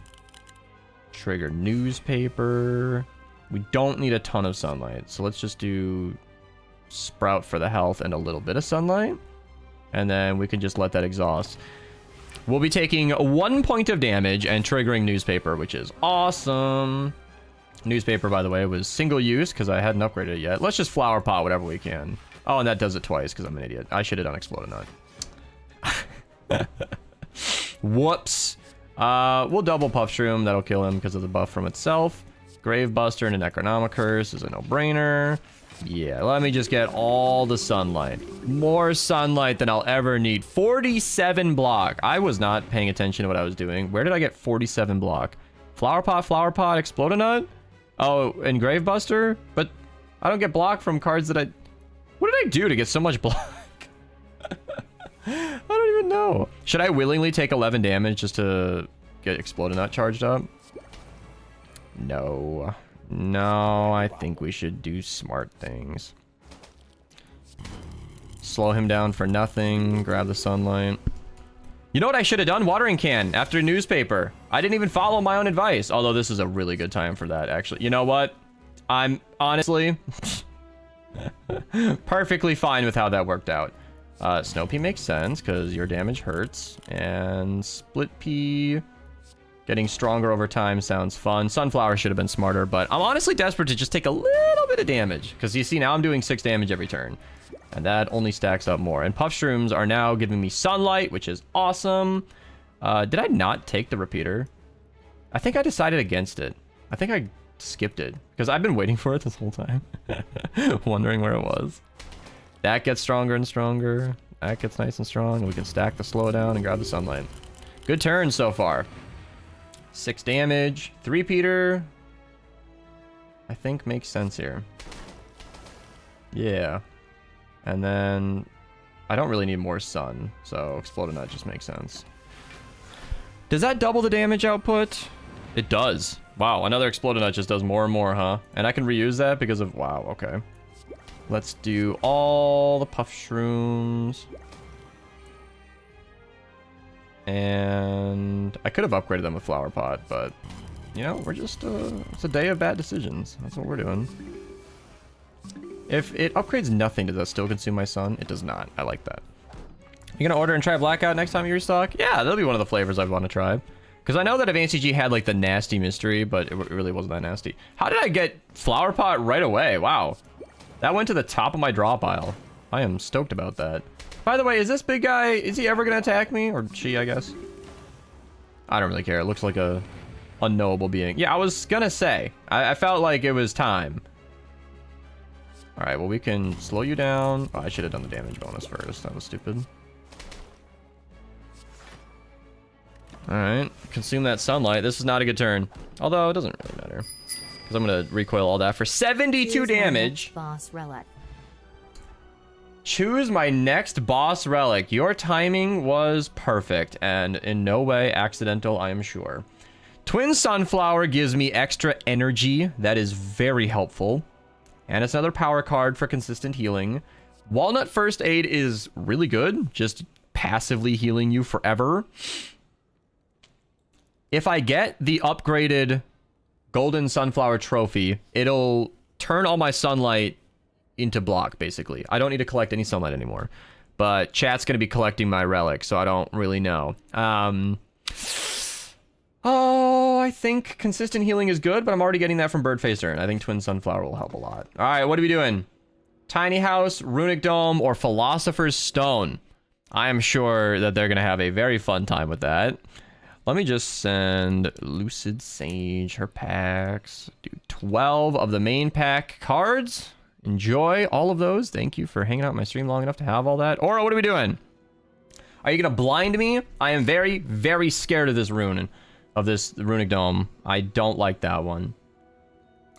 Trigger Newspaper. We don't need a ton of sunlight, so let's just do Sprout for the health and a little bit of sunlight. And then we can just let that exhaust. We'll be taking 1 point of damage and triggering Newspaper, which is awesome. Newspaper, by the way, was single use because I hadn't upgraded it yet. Let's just Flower Pot whatever we can. Oh, and that does it twice because I'm an idiot. I should have done Exploding Nut. Whoops. We'll double Puff Shroom. That'll kill him because of the buff from itself. Gravebuster and a Necronomicurse is a no-brainer. Yeah, let me just get all the sunlight. More sunlight than I'll ever need. 47 block. I was not paying attention to what I was doing. Where did I get 47 block? Flower Pot, Exploding Nut? Oh, and Gravebuster? But I don't get block from cards that I... What did I do to get so much block? I don't even know. Should I willingly take 11 damage just to get Exploding Nut charged up? No. No, I think we should do smart things. Slow him down for nothing. Grab the sunlight. You know what I should have done? Watering can after Newspaper. I didn't even follow my own advice. Although this is a really good time for that, actually. You know what? I'm honestly perfectly fine with how that worked out. Snow Pea makes sense because your damage hurts. And Split Pea... Getting stronger over time sounds fun. Sunflower should have been smarter, but I'm honestly desperate to just take a little bit of damage. Because you see, now I'm doing 6 damage every turn. And that only stacks up more. And Puff Shrooms are now giving me sunlight, which is awesome. Did I not take the repeater? I think I decided against it. I think I skipped it. Because I've been waiting for it this whole time. Wondering where it was. That gets stronger and stronger. That gets nice and strong. We can stack the slowdown and grab the sunlight. Good turn so far. 6 damage. 3-peater. I think makes sense here. Yeah. And then I don't really need more sun, so Exploding Nut just makes sense. Does that double the damage output? It does. Wow, another Exploding Nut just does more and more, huh? And I can reuse that because of... Wow, okay. Let's do all the Puff Shrooms. And I could have upgraded them with Flower Pot, but, you know, we're just, it's a day of bad decisions. That's what we're doing. If it upgrades nothing, does that still consume my sun? It does not. I like that. You gonna order and try Blackout next time you restock? Yeah, that'll be one of the flavors I'd want to try. Because I know that Advanced CG had, like, the nasty mystery, but it really wasn't that nasty. How did I get Flower Pot right away? Wow. That went to the top of my draw pile. I am stoked about that. By the way, is this big guy, is he ever going to attack me? Or she, I guess. I don't really care. It looks like a unknowable being. Yeah, I was going to say. I felt like it was time. Alright, well, we can slow you down. Oh, I should have done the damage bonus first. That was stupid. Alright, consume that sunlight. This is not a good turn. Although, it doesn't really matter. Because I'm going to recoil all that for 72 damage. Boss relic. Choose my next boss relic. Your timing was perfect and in no way accidental, I am sure. Twin Sunflower gives me extra energy. That is very helpful. And it's another power card for consistent healing. Walnut First Aid is really good. Just passively healing you forever. If I get the upgraded golden sunflower trophy, it'll turn all my sunlight into block, basically. I don't need to collect any sunlight anymore. But chat's going to be collecting my relic, so I don't really know. Oh, I think consistent healing is good, but I'm already getting that from Birdfacer, and I think Twin Sunflower will help a lot. All right, what are we doing? Tiny House, Runic Dome, or Philosopher's Stone? I am sure that they're going to have a very fun time with that. Let me just send Lucid Sage, her packs. Do 12 of the main pack cards. Enjoy all of those. Thank you for hanging out my stream long enough to have all that. Aura, what are we doing? Are you going to blind me? I am very, very scared of this rune, of this Runic Dome. I don't like that one.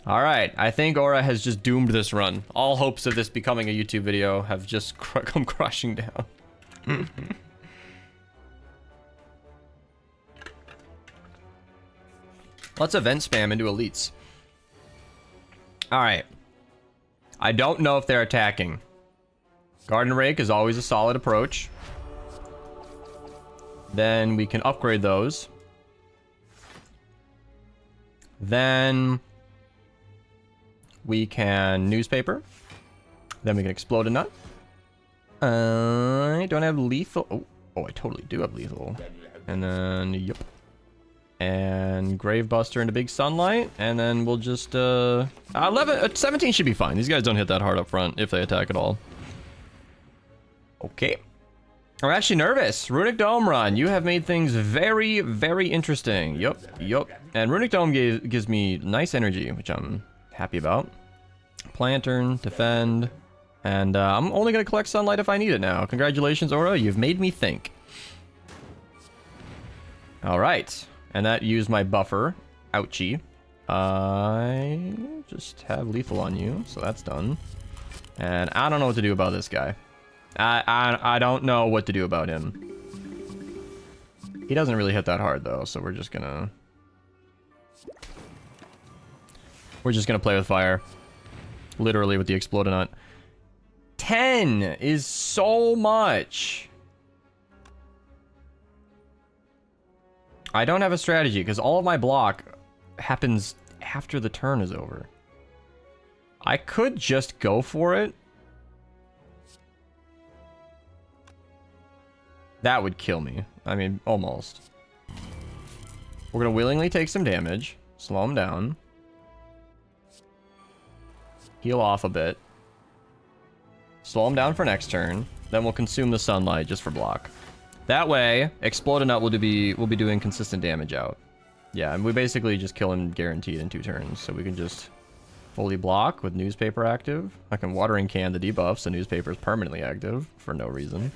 All right, I think Aura has just doomed this run. All hopes of this becoming a YouTube video have just come crushing down. Let's event spam into elites. All right. I don't know if they're attacking. Garden Rake is always a solid approach. Then we can upgrade those. Then we can newspaper. Then we can explode a nut. I don't have lethal. Oh, I totally do have lethal. And then, yep. And Gravebuster into Big Sunlight. And then we'll just, 17 should be fine. These guys don't hit that hard up front if they attack at all. Okay. I'm actually nervous. Runic Dome run. You have made things very, very interesting. Yup, yup. And Runic Dome gives me nice energy, which I'm happy about. Lantern, defend. And I'm only going to collect sunlight if I need it now. Congratulations, Aura. You've made me think. All right. And that used my buffer. Ouchie. I just have lethal on you, so that's done. And I don't know what to do about this guy. I don't know what to do about him. He doesn't really hit that hard, though, so we're just gonna play with fire. Literally with the Explodinut. 10 is so much. I don't have a strategy, because all of my block happens after the turn is over. I could just go for it. That would kill me. I mean, almost. We're going to willingly take some damage. Slow him down. Heal off a bit. Slow him down for next turn. Then we'll consume the sunlight just for block. That way, Explodinut will be doing consistent damage out. Yeah, and we basically just kill him guaranteed in 2 turns. So we can just fully block with Newspaper active. I can Watering Can the debuff, so Newspaper is permanently active for no reason.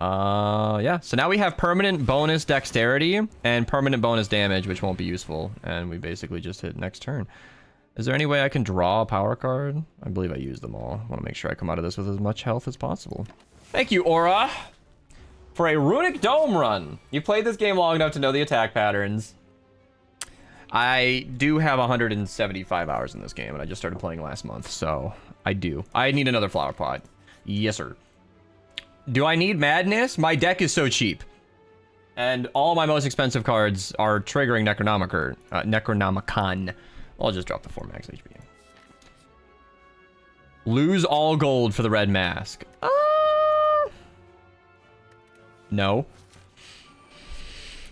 Yeah, so now we have permanent bonus dexterity and permanent bonus damage, which won't be useful. And we basically just hit next turn. Is there any way I can draw a power card? I believe I used them all. I want to make sure I come out of this with as much health as possible. Thank you, Aura, for a Runic Dome run. You played this game long enough to know the attack patterns. I do have 175 hours in this game, and I just started playing last month, so I do. I need another flower pot. Yes, sir. Do I need Madness? My deck is so cheap. And all my most expensive cards are triggering Necronomicon. I'll just drop the 4 max HP. Lose all gold for the red mask. No.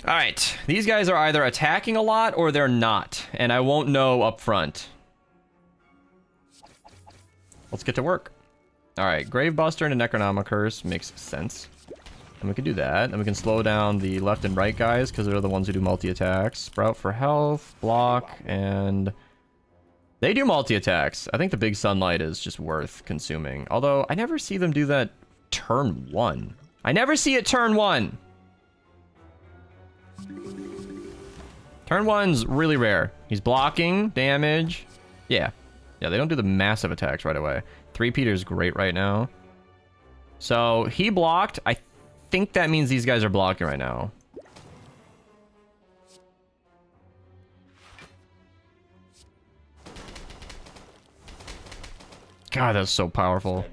Alright. These guys are either attacking a lot or they're not. And I won't know up front. Let's get to work. Alright, Gravebuster into Necronomicurse makes sense. And we can do that. And we can slow down the left and right guys, because they're the ones who do multi-attacks. Sprout for health, block, and they do multi-attacks. I think the Big Sunlight is just worth consuming. Although, I never see them do that turn 1. I never see it turn 1! Turn 1's really rare. He's blocking, damage. Yeah. Yeah, they don't do the massive attacks right away. 3-Peter's great right now. So, he blocked. I think that means these guys are blocking right now. God, that's so powerful.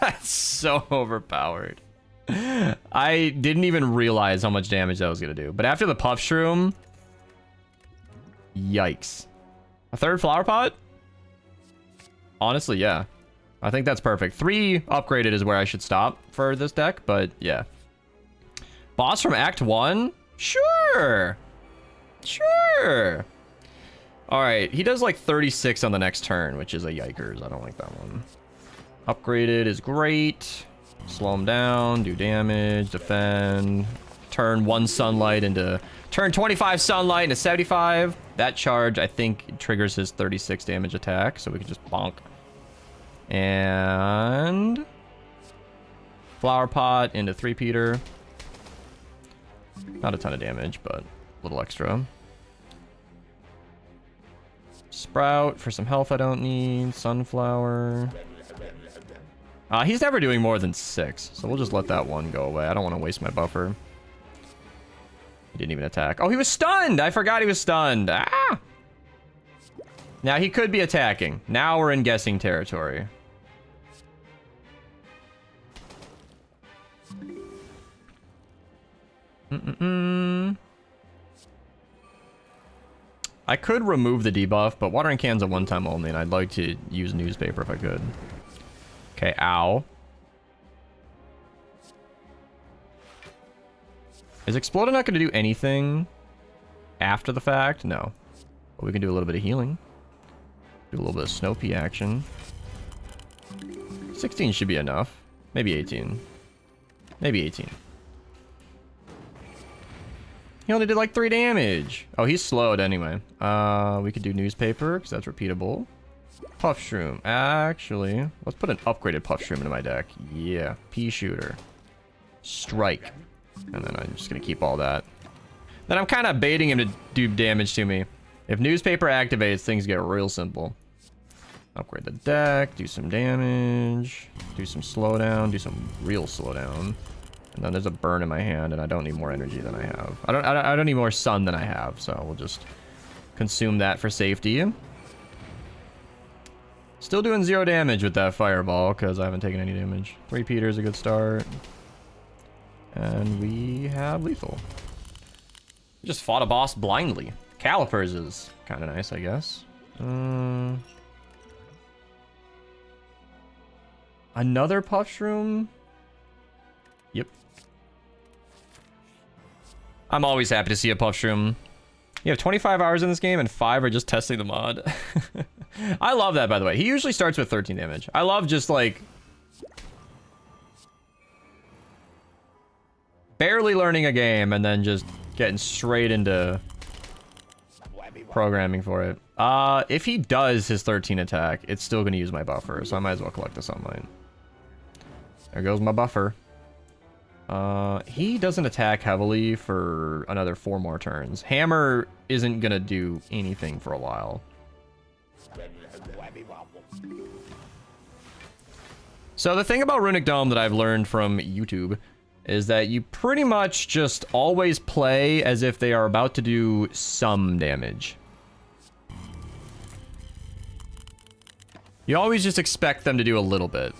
That's so overpowered. I didn't even realize how much damage that was gonna do. But after the Puff Shroom, yikes. A third Flower Pot? Honestly, yeah. I think that's perfect. 3 upgraded is where I should stop for this deck, but yeah. Boss from Act 1? Sure. Sure. Alright, he does like 36 on the next turn, which is a yikers. I don't like that one. Upgraded is great. Slow him down, do damage, defend. Turn 1 Sunlight into... Turn 25 Sunlight into 75. That charge, I think, triggers his 36 damage attack, so we can just bonk. And... Flower Pot into 3-peater. Not a ton of damage, but a little extra. Sprout for some health I don't need. Sunflower. He's never doing more than 6, so we'll just let that one go away. I don't want to waste my buffer. He didn't even attack. Oh, he was stunned! I forgot he was stunned. Ah! Now, he could be attacking. Now we're in guessing territory. I could remove the debuff, but watering can's a one-time only, and I'd like to use newspaper if I could. Okay, ow. Is Explode not going to do anything after the fact? No. But we can do a little bit of healing. Do a little bit of Snow Pea action. 16 should be enough. Maybe 18. Maybe 18. He only did like 3 damage. Oh, he's slowed anyway. We could do newspaper, because that's repeatable. Puff Shroom. Actually, let's put an upgraded Puff Shroom into my deck. Yeah. Pea Shooter. Strike. And then I'm just going to keep all that. Then I'm kind of baiting him to do damage to me. If newspaper activates, things get real simple. Upgrade the deck, do some damage, do some slowdown, do some real slowdown. And then there's a burn in my hand, and I don't need more energy than I have. I don't need more sun than I have, so we'll just consume that for safety. Still doing 0 damage with that fireball, because I haven't taken any damage. 3-peater is a good start. And we have lethal. Just fought a boss blindly. Calipers is kind of nice, I guess. Another Puff Shroom? Yep. I'm always happy to see a Puff Shroom. You have 25 hours in this game and 5 are just testing the mod. I love that, by the way. He usually starts with 13 damage. I love just like... barely learning a game and then just getting straight into programming for it. If he does his 13 attack, it's still going to use my buffer, so I might as well collect the sunlight. There goes my buffer. He doesn't attack heavily for another 4 more turns. Hammer isn't going to do anything for a while. So the thing about Runic Dome that I've learned from YouTube is that you pretty much just always play as if they are about to do some damage. You always just expect them to do a little bit.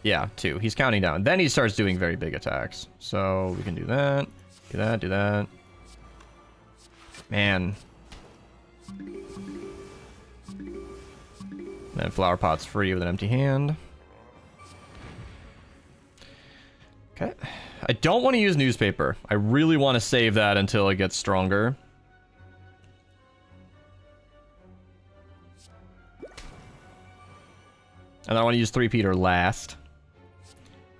Yeah, 2. He's counting down. Then he starts doing very big attacks. So we can do that, do that, do that. Man. Then Flower Pot's free with an empty hand. Okay. I don't want to use newspaper. I really want to save that until it gets stronger. And I want to use 3-peater last.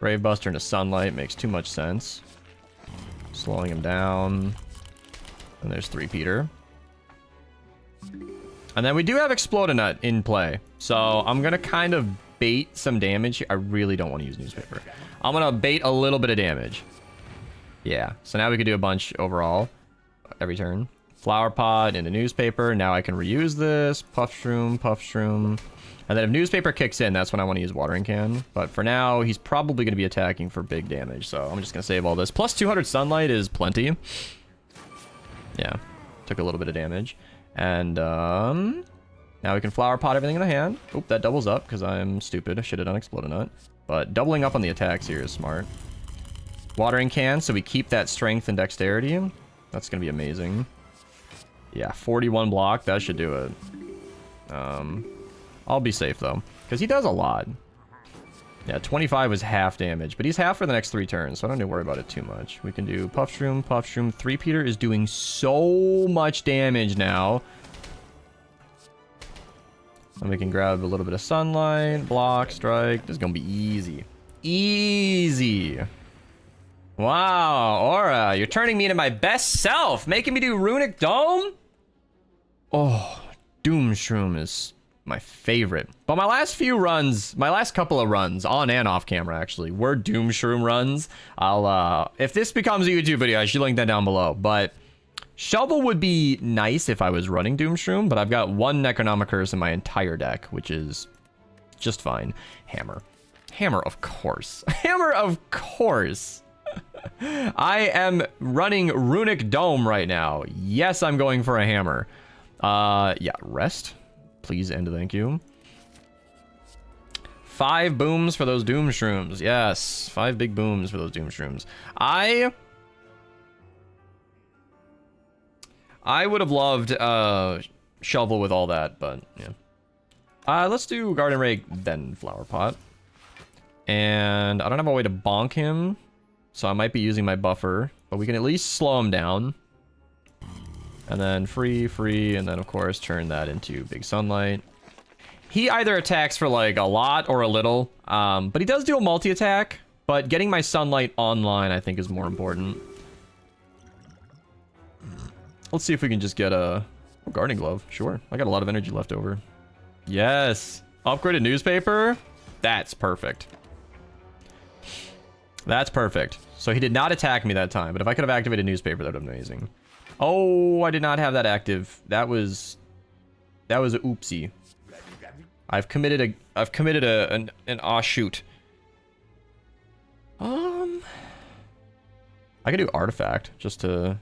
Gravebuster into Sunlight makes too much sense. Slowing him down. And there's 3-peater. And then we do have Explodinut in play. So I'm going to kind of bait some damage. I really don't want to use newspaper. I'm going to bait a little bit of damage. Yeah. So now we can do a bunch overall. Every turn. Flower Pot into newspaper. Now I can reuse this. Puff Shroom, Puff Shroom. And then if newspaper kicks in, that's when I want to use watering can. But for now, he's probably going to be attacking for big damage. So I'm just going to save all this. Plus 200 sunlight is plenty. Yeah. Took a little bit of damage. And now we can flower pot everything in the hand. Oop, that doubles up because I'm stupid. I should have done Explodinut. But doubling up on the attacks here is smart. Watering can, so we keep that strength and dexterity. That's gonna be amazing. Yeah, 41 block, that should do it. I'll be safe though, because he does a lot. Yeah, 25 was half damage, but he's half for the next 3 turns, so I don't need to worry about it too much. We can do Puff Shroom, Puff Shroom. 3-peater is doing so much damage now. And we can grab a little bit of sunlight, block, strike. This is gonna be easy. Easy. Wow, Aura, you're turning me into my best self, making me do Runic Dome? Oh, Doom Shroom is my favorite. But my last few runs, my last couple of runs, on and off camera actually, were Doom Shroom runs. I'll, if this becomes a YouTube video, I should link that down below. But Shovel would be nice if I was running Doom Shroom, but I've got 1 Necronomicurse in my entire deck, which is just fine. Hammer. Hammer, of course. Hammer, of course. I am running Runic Dome right now. Yes, I'm going for a hammer. Yeah, rest. Please and thank you. 5 booms for those Doom Shrooms. Yes, 5 big booms for those Doom Shrooms. I would have loved Shovel with all that, but yeah. Let's do Garden Rake, then Flower Pot. And I don't have a way to bonk him, so I might be using my buffer, but we can at least slow him down. And then free, and then of course turn that into Big Sunlight. He either attacks for like a lot or a little, but he does do a multi-attack, but getting my Sunlight online I think is more important. Let's see if we can just get a Gardening Glove. Sure, I got a lot of energy left over. Yes, upgraded newspaper. That's perfect. That's perfect. So he did not attack me that time, but if I could have activated newspaper, that would have been amazing. Oh, I did not have that active. That was a oopsie. I've committed an offshoot. I could do artifact just to,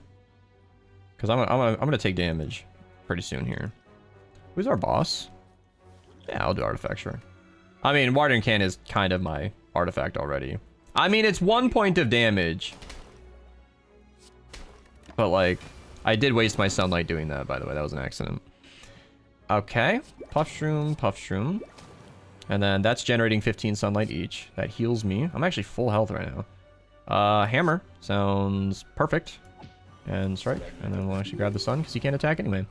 because I'm gonna take damage pretty soon here. Who's our boss? Yeah, I'll do artifact, sure. I mean, Watering Can is kind of my artifact already. I mean, it's 1 point of damage, but like, I did waste my sunlight doing that, by the way. That was an accident. Okay, Puff Shroom, and then that's generating 15 sunlight each. That heals me. I'm actually full health right now. Hammer sounds perfect, and strike, and then we'll actually grab the sun because he can't attack anyway.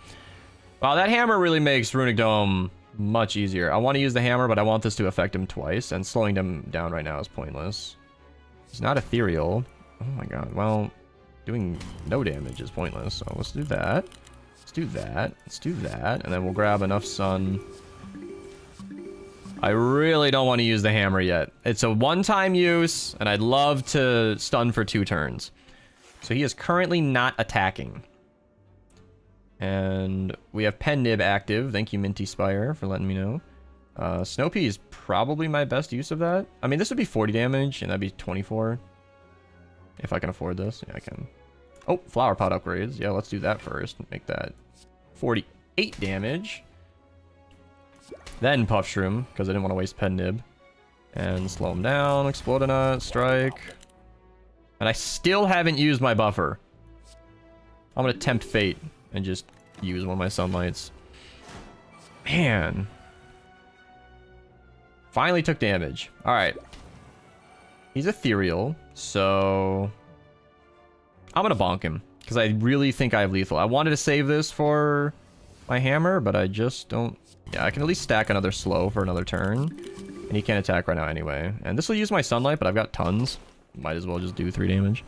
Wow, that hammer really makes Runic Dome much easier. I want to use the hammer, but I want this to affect him twice, and slowing him down right now is pointless. He's not ethereal. Oh my god. Well, doing no damage is pointless, so let's do that. Let's do that. Let's do that, and then we'll grab enough sun. I really don't want to use the hammer yet. It's a one-time use, and I'd love to stun for 2 turns. So he is currently not attacking. And we have Pen Nib active. Thank you, Minty Spire, for letting me know. Snow Pea is probably my best use of that. I mean, this would be 40 damage, and that'd be 24. If I can afford this. Yeah, I can. Oh, Flower Pot upgrades. Yeah, let's do that first. Make that 48 damage. Then Puff Shroom, because I didn't want to waste Pen Nib. And slow him down. Explodinut, strike. And I still haven't used my buffer. I'm going to tempt fate and just use one of my sunlights. Man. Finally took damage. Alright. He's ethereal, so I'm going to bonk him, because I really think I have lethal. I wanted to save this for my hammer, but I just don't... Yeah, I can at least stack another slow for another turn. And he can't attack right now anyway. And this will use my sunlight, but I've got tons. Might as well just do 3 damage.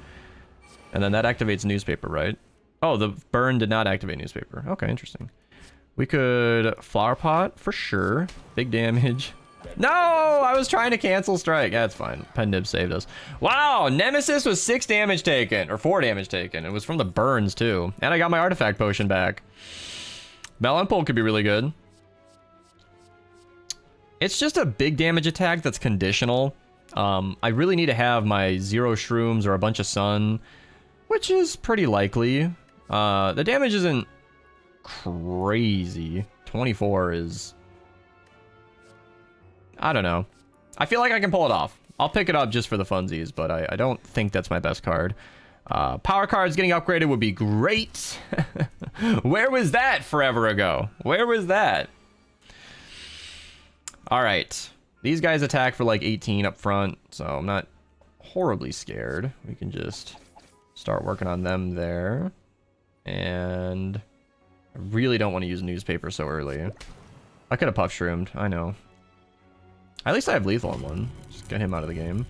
And then that activates newspaper, right? Oh, the burn did not activate newspaper. Okay, interesting. We could Flower Pot for sure. Big damage. No! I was trying to cancel strike. Yeah, it's fine. Pen Nib saved us. Wow! Nemesis was 6 damage taken. Or 4 damage taken. It was from the burns, too. And I got my artifact potion back. Melon Pole could be really good. It's just a big damage attack that's conditional. I really need to have my 0 shrooms or a bunch of sun, which is pretty likely. The damage isn't crazy. 24 is... I don't know. I feel like I can pull it off. I'll pick it up just for the funsies, but I don't think that's my best card. Power cards getting upgraded would be great. Where was that forever ago? Where was that? All right. These guys attack for like 18 up front, so I'm not horribly scared. We can just start working on them there. And I really don't want to use newspaper so early. I could have puff shroomed, I know. At least I have lethal on one. Just get him out of the game.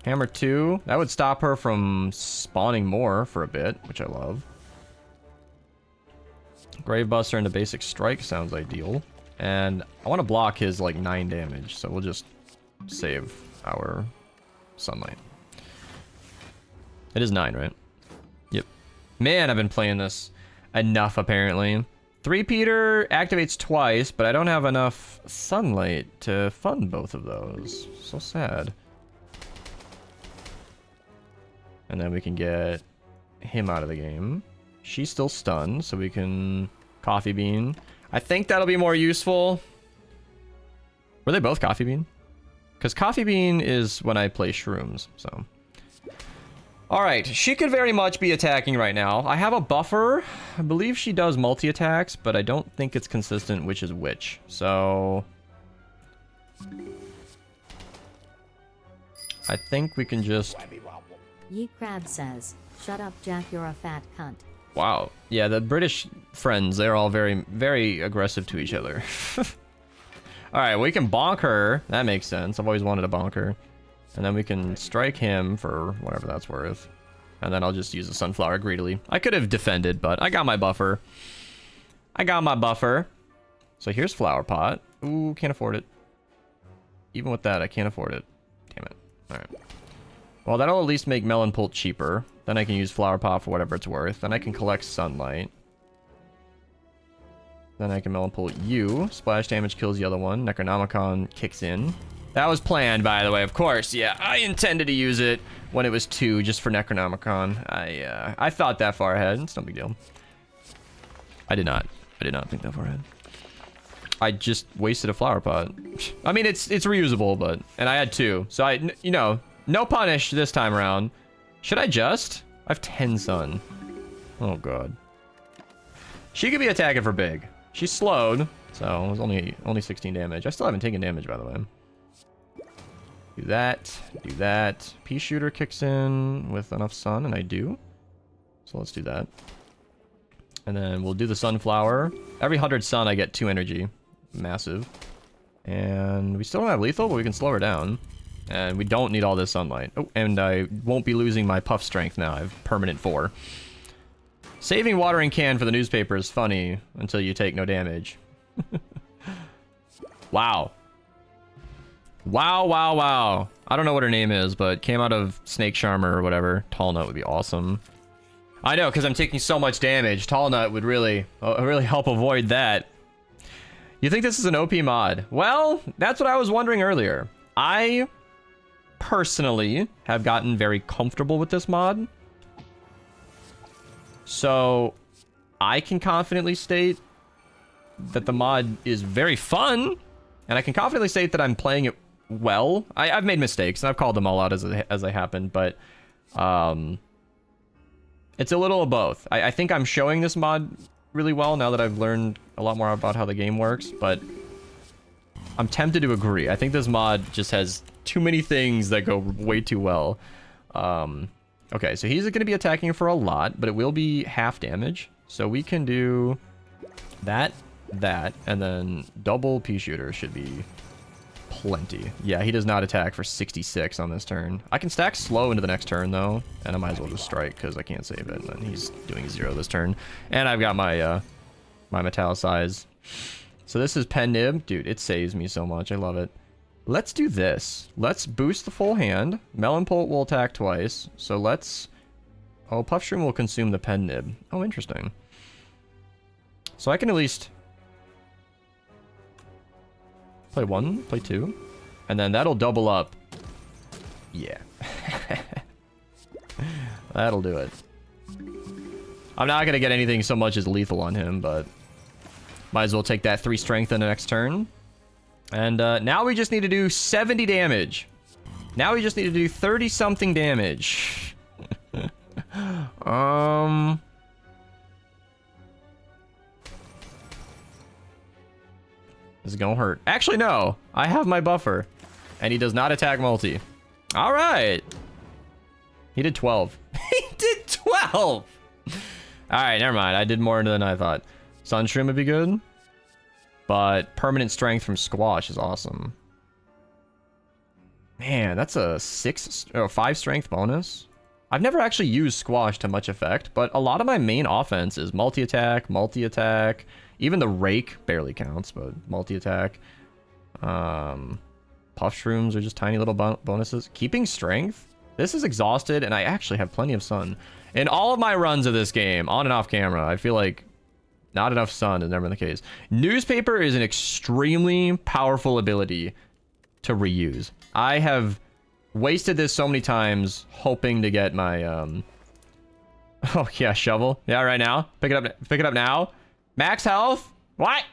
Hammer 2. That would stop her from spawning more for a bit, which I love. Gravebuster into basic strike sounds ideal. And I want to block his like 9 damage, so we'll just save our sunlight. It is 9, right? Yep. Man, I've been playing this enough apparently. 3-peater activates twice, but I don't have enough sunlight to fund both of those. So sad. And then we can get him out of the game. She's still stunned, so we can coffee bean. I think that'll be more useful. Were they both coffee bean? Because coffee bean is when I play shrooms, so. All right, she could very much be attacking right now. I have a buffer. I believe she does multi-attacks, but I don't think it's consistent which is which. So I think we can just... Ye Crab says, shut up Jack, you're a fat cunt. Wow. Yeah, the British friends, they're all very, very aggressive to each other. All right, we can bonk her. That makes sense. I've always wanted to bonk her. And then we can strike him for whatever that's worth. And then I'll just use the sunflower greedily. I could have defended, but I got my buffer. I got my buffer. So here's flower pot. Ooh, can't afford it. Even with that, I can't afford it. Damn it. All right. Well, that'll at least make melon pult cheaper. Then I can use flower pot for whatever it's worth. Then I can collect sunlight. Then I can melon pult you. Splash damage kills the other one. Necronomicon kicks in. That was planned, by the way, of course. Yeah, I intended to use it when it was 2 just for Necronomicon. I thought that far ahead. It's no big deal. I did not. I did not think that far ahead. I just wasted a flower pot. I mean, it's reusable, but... And I had 2. So you know, no punish this time around. Should I just? I have 10 sun. Oh, God. She could be attacking for big. She's slowed, so it was only 16 damage. I still haven't taken damage, by the way. Do that, do that. Pea shooter kicks in with enough sun, and I do. So let's do that. And then we'll do the sunflower. Every 100 sun, I get 2 energy. Massive. And we still don't have lethal, but we can slow her down. And we don't need all this sunlight. Oh, and I won't be losing my puff strength now. I have permanent 4. Saving watering can for the newspaper is funny until you take no damage. Wow. Wow, wow, wow. I don't know what her name is, but came out of Snake Charmer or whatever. Tall Nut would be awesome. I know, because I'm taking so much damage. Tall Nut would really help avoid that. You think this is an OP mod? Well, that's what I was wondering earlier. I personally have gotten very comfortable with this mod. So I can confidently state that the mod is very fun. And I can confidently state that I'm playing it well. I've made mistakes, and I've called them all out as they happen, but it's a little of both. I think I'm showing this mod really well now that I've learned a lot more about how the game works, but I'm tempted to agree. I think this mod just has too many things that go way too well. Okay, so he's going to be attacking for a lot, but it will be half damage. So we can do that, and then double pea shooter should be plenty. Yeah, he does not attack for 66 on this turn. I can stack slow into the next turn, though, and I might as well just strike because I can't save it. And then he's doing 0 this turn. And I've got my my metallicize. So this is pen nib. Dude, it saves me so much. I love it. Let's do this. Let's boost the full hand. Melon Pult will attack twice. So let's... Oh, Puff Shroom will consume the pen nib. Oh, interesting. So I can at least... play 1, play 2. And then that'll double up. Yeah. That'll do it. I'm not going to get anything so much as lethal on him, but... might as well take that 3 strength in the next turn. And now we just need to do 70 damage. Now we just need to do 30-something damage. This is gonna hurt. Actually, no. I have my buffer. And he does not attack multi. All right. He did 12. He did 12! All right, never mind. I did more than I thought. Sunstream would be good. But permanent strength from Squash is awesome. Man, that's a 5 strength bonus. I've never actually used Squash to much effect, but a lot of my main offense is multi-attack. Even the Rake barely counts, but multi-attack. Puff Shrooms are just tiny little bonuses. Keeping strength? This is exhausted, and I actually have plenty of sun. In all of my runs of this game, on and off camera, I feel like not enough sun is never been the case. Newspaper is an extremely powerful ability to reuse. I have wasted this so many times hoping to get my oh yeah, shovel. Yeah, right now. Pick it up now. Max health. What?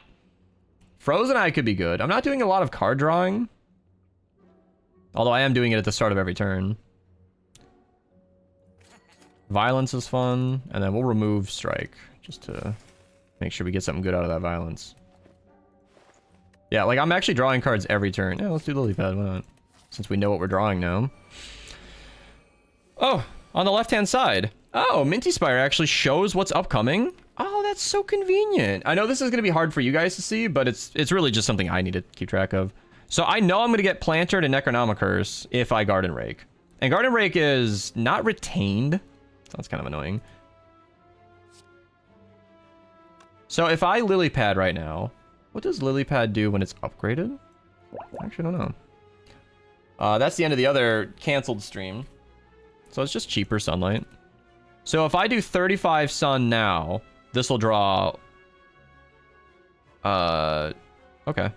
Frozen Eye could be good. I'm not doing a lot of card drawing. Although I am doing it at the start of every turn. Violence is fun, and then we'll remove Strike just to make sure we get something good out of that Violence. Yeah, like I'm actually drawing cards every turn. Yeah, let's do Lily Pad, why not? Since we know what we're drawing now. Oh, on the left-hand side. Oh, Minty Spire actually shows what's upcoming. Oh, that's so convenient. I know this is going to be hard for you guys to see, but it's really just something I need to keep track of. So I know I'm going to get Planter to Necronomicurse if I Garden Rake. And Garden Rake is not retained. So that's kind of annoying. So if I Lily Pad right now, what does Lily Pad do when it's upgraded? I actually don't know. That's the end of the other canceled stream. So it's just cheaper sunlight. So if I do 35 sun now, this will draw... Okay.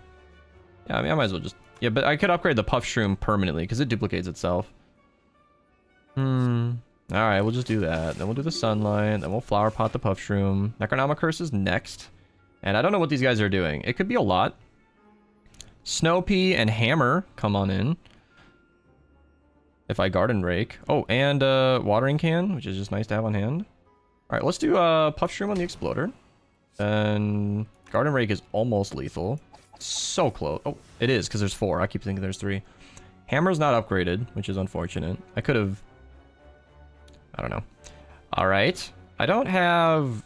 Yeah, I mean, I might as well just... Yeah, but I could upgrade the Puff Shroom permanently, because it duplicates itself. Alright, we'll just do that. Then we'll do the Sunlight, then we'll Flower Pot the Puff Shroom. Necronomicurse is next. And I don't know what these guys are doing. It could be a lot. Snow Pea and Hammer come on in. If I Garden Rake. Oh, and Watering Can, which is just nice to have on hand. Alright, let's do Puff Shroom on the Exploder. And Garden Rake is almost lethal. So close. Oh, it is, because there's 4. I keep thinking there's 3. Hammer's not upgraded, which is unfortunate. I could have... I don't know. Alright. I don't have...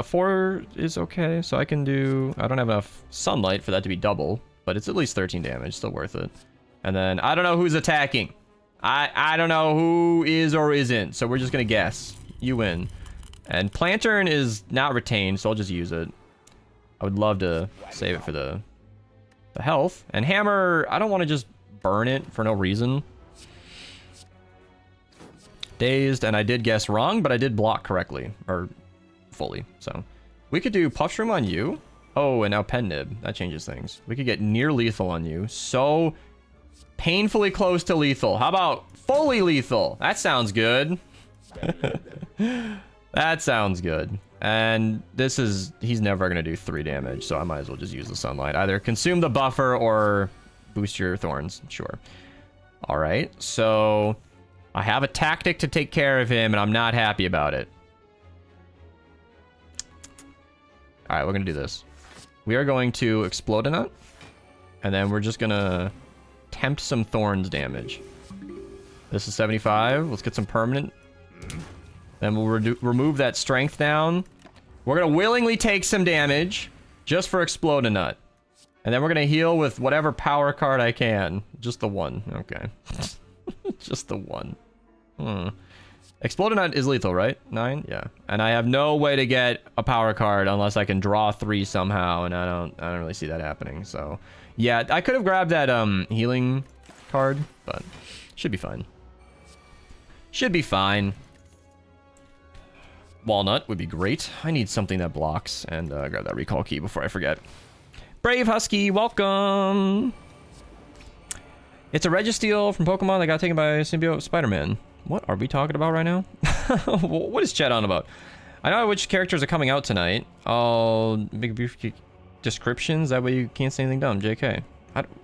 4 is okay, so I can do... I don't have enough Sunlight for that to be double, but it's at least 13 damage, still worth it. And then, I don't know who's attacking. I don't know who is or isn't, so we're just gonna guess. You win. And Plantern is not retained, so I'll just use it. I would love to save it for the health. And Hammer, I don't want to just burn it for no reason. Dazed, and I did guess wrong, but I did block correctly. Or fully, so. We could do Puff Shroom on you. Oh, and now Pen Nib. That changes things. We could get near lethal on you. So painfully close to lethal. How about fully lethal? That sounds good. That sounds good. And this is... He's never going to do 3 damage, so I might as well just use the Sunlight. Either consume the buffer or boost your thorns. Sure. Alright, so... I have a tactic to take care of him, and I'm not happy about it. Alright, we're going to do this. We are going to Explode a Nut. And then we're just going to tempt some thorns damage. This is 75. Let's get some permanent. Then we'll remove that strength down. We're going to willingly take some damage just for Explode a Nut. And then we're going to heal with whatever power card I can. Just the 1. Okay. Just the 1. Explode a Nut is lethal, right? 9? Yeah. And I have no way to get a power card unless I can draw 3 somehow, and I don't really see that happening. So, yeah, I could have grabbed that healing card, but should be fine. Should be fine. Walnut would be great. I need something that blocks, and grab that recall key before I forget. Brave Husky, welcome! It's a Registeel from Pokemon that got taken by Symbiote Spider-Man. What are we talking about right now? What is chat on about? I know which characters are coming out tonight. I'll make brief descriptions, that way you can't say anything dumb. JK.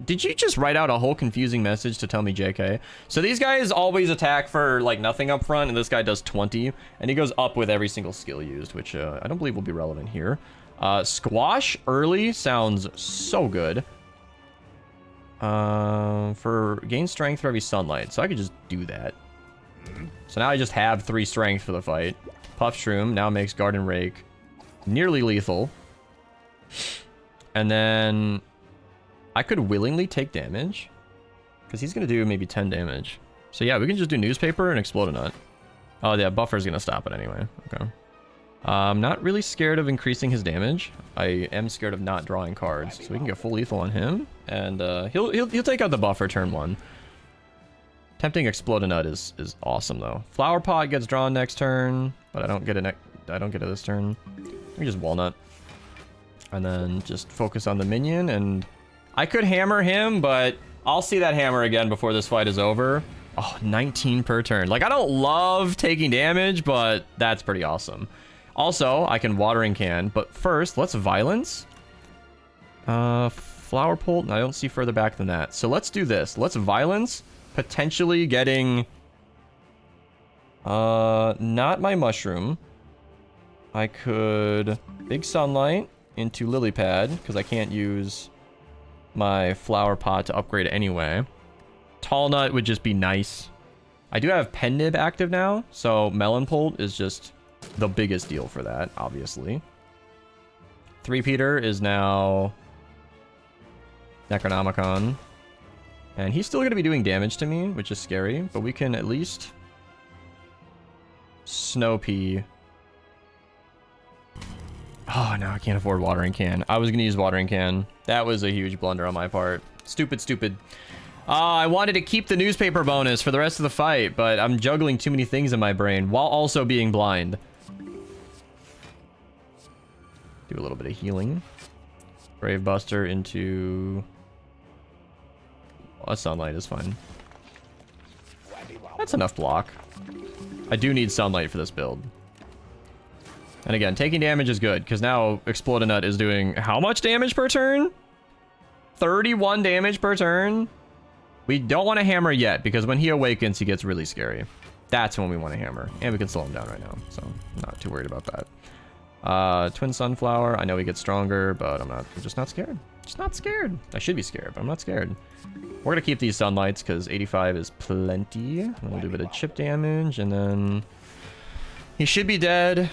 Did you just write out a whole confusing message to tell me JK? So these guys always attack for like nothing up front, and this guy does 20, and he goes up with every single skill used, which I don't believe will be relevant here. Squash early sounds so good. For gain strength for every sunlight, so I could just do that. So now I just have 3 strength for the fight. Puff Shroom now makes Garden Rake nearly lethal. And then I could willingly take damage, because he's going to do maybe 10 damage. So yeah, we can just do Newspaper and Explode a Nut. Oh yeah, Buffer's going to stop it anyway. Okay. I'm not really scared of increasing his damage. I am scared of not drawing cards. So we can get full lethal on him. And he'll take out the Buffer turn 1. Tempting Explode a Nut is awesome though. Flower Pot gets drawn next turn, but I don't get it this turn. We just Walnut. And then just focus on the minion, and I could hammer him, but I'll see that hammer again before this fight is over. Oh, 19 per turn. Like, I don't love taking damage, but that's pretty awesome. Also, I can Watering Can, but first, let's Violence. Flower Pult, I don't see further back than that. So let's do this. Let's Violence, potentially getting... not my Mushroom. I could Big Sunlight into Lily Pad, because I can't use my Flower Pot to upgrade anyway. Tall Nut would just be nice. I do have Pen Nib active now, so Melon Pult is just the biggest deal for that, obviously. 3-Peter is now Necronomicon. And he's still going to be doing damage to me, which is scary, but we can at least Snow Pea. Oh, no, I can't afford Watering Can. I was going to use Watering Can. That was a huge blunder on my part. Stupid, stupid. I wanted to keep the Newspaper bonus for the rest of the fight, but I'm juggling too many things in my brain while also being blind. Do a little bit of healing. Gravebuster into... a Sunlight is fine. That's enough block. I do need Sunlight for this build. And again, taking damage is good, because now Explode a Nut is doing how much damage per turn? 31 damage per turn? We don't want to hammer yet, because when he awakens, he gets really scary. That's when we want to hammer. And we can slow him down right now, so I'm not too worried about that. Twin Sunflower, I know he gets stronger, but I'm just not scared. Just not scared. I should be scared, but I'm not scared. We're going to keep these Sunlights, because 85 is plenty. And we'll do a bit of chip damage, and then... he should be dead.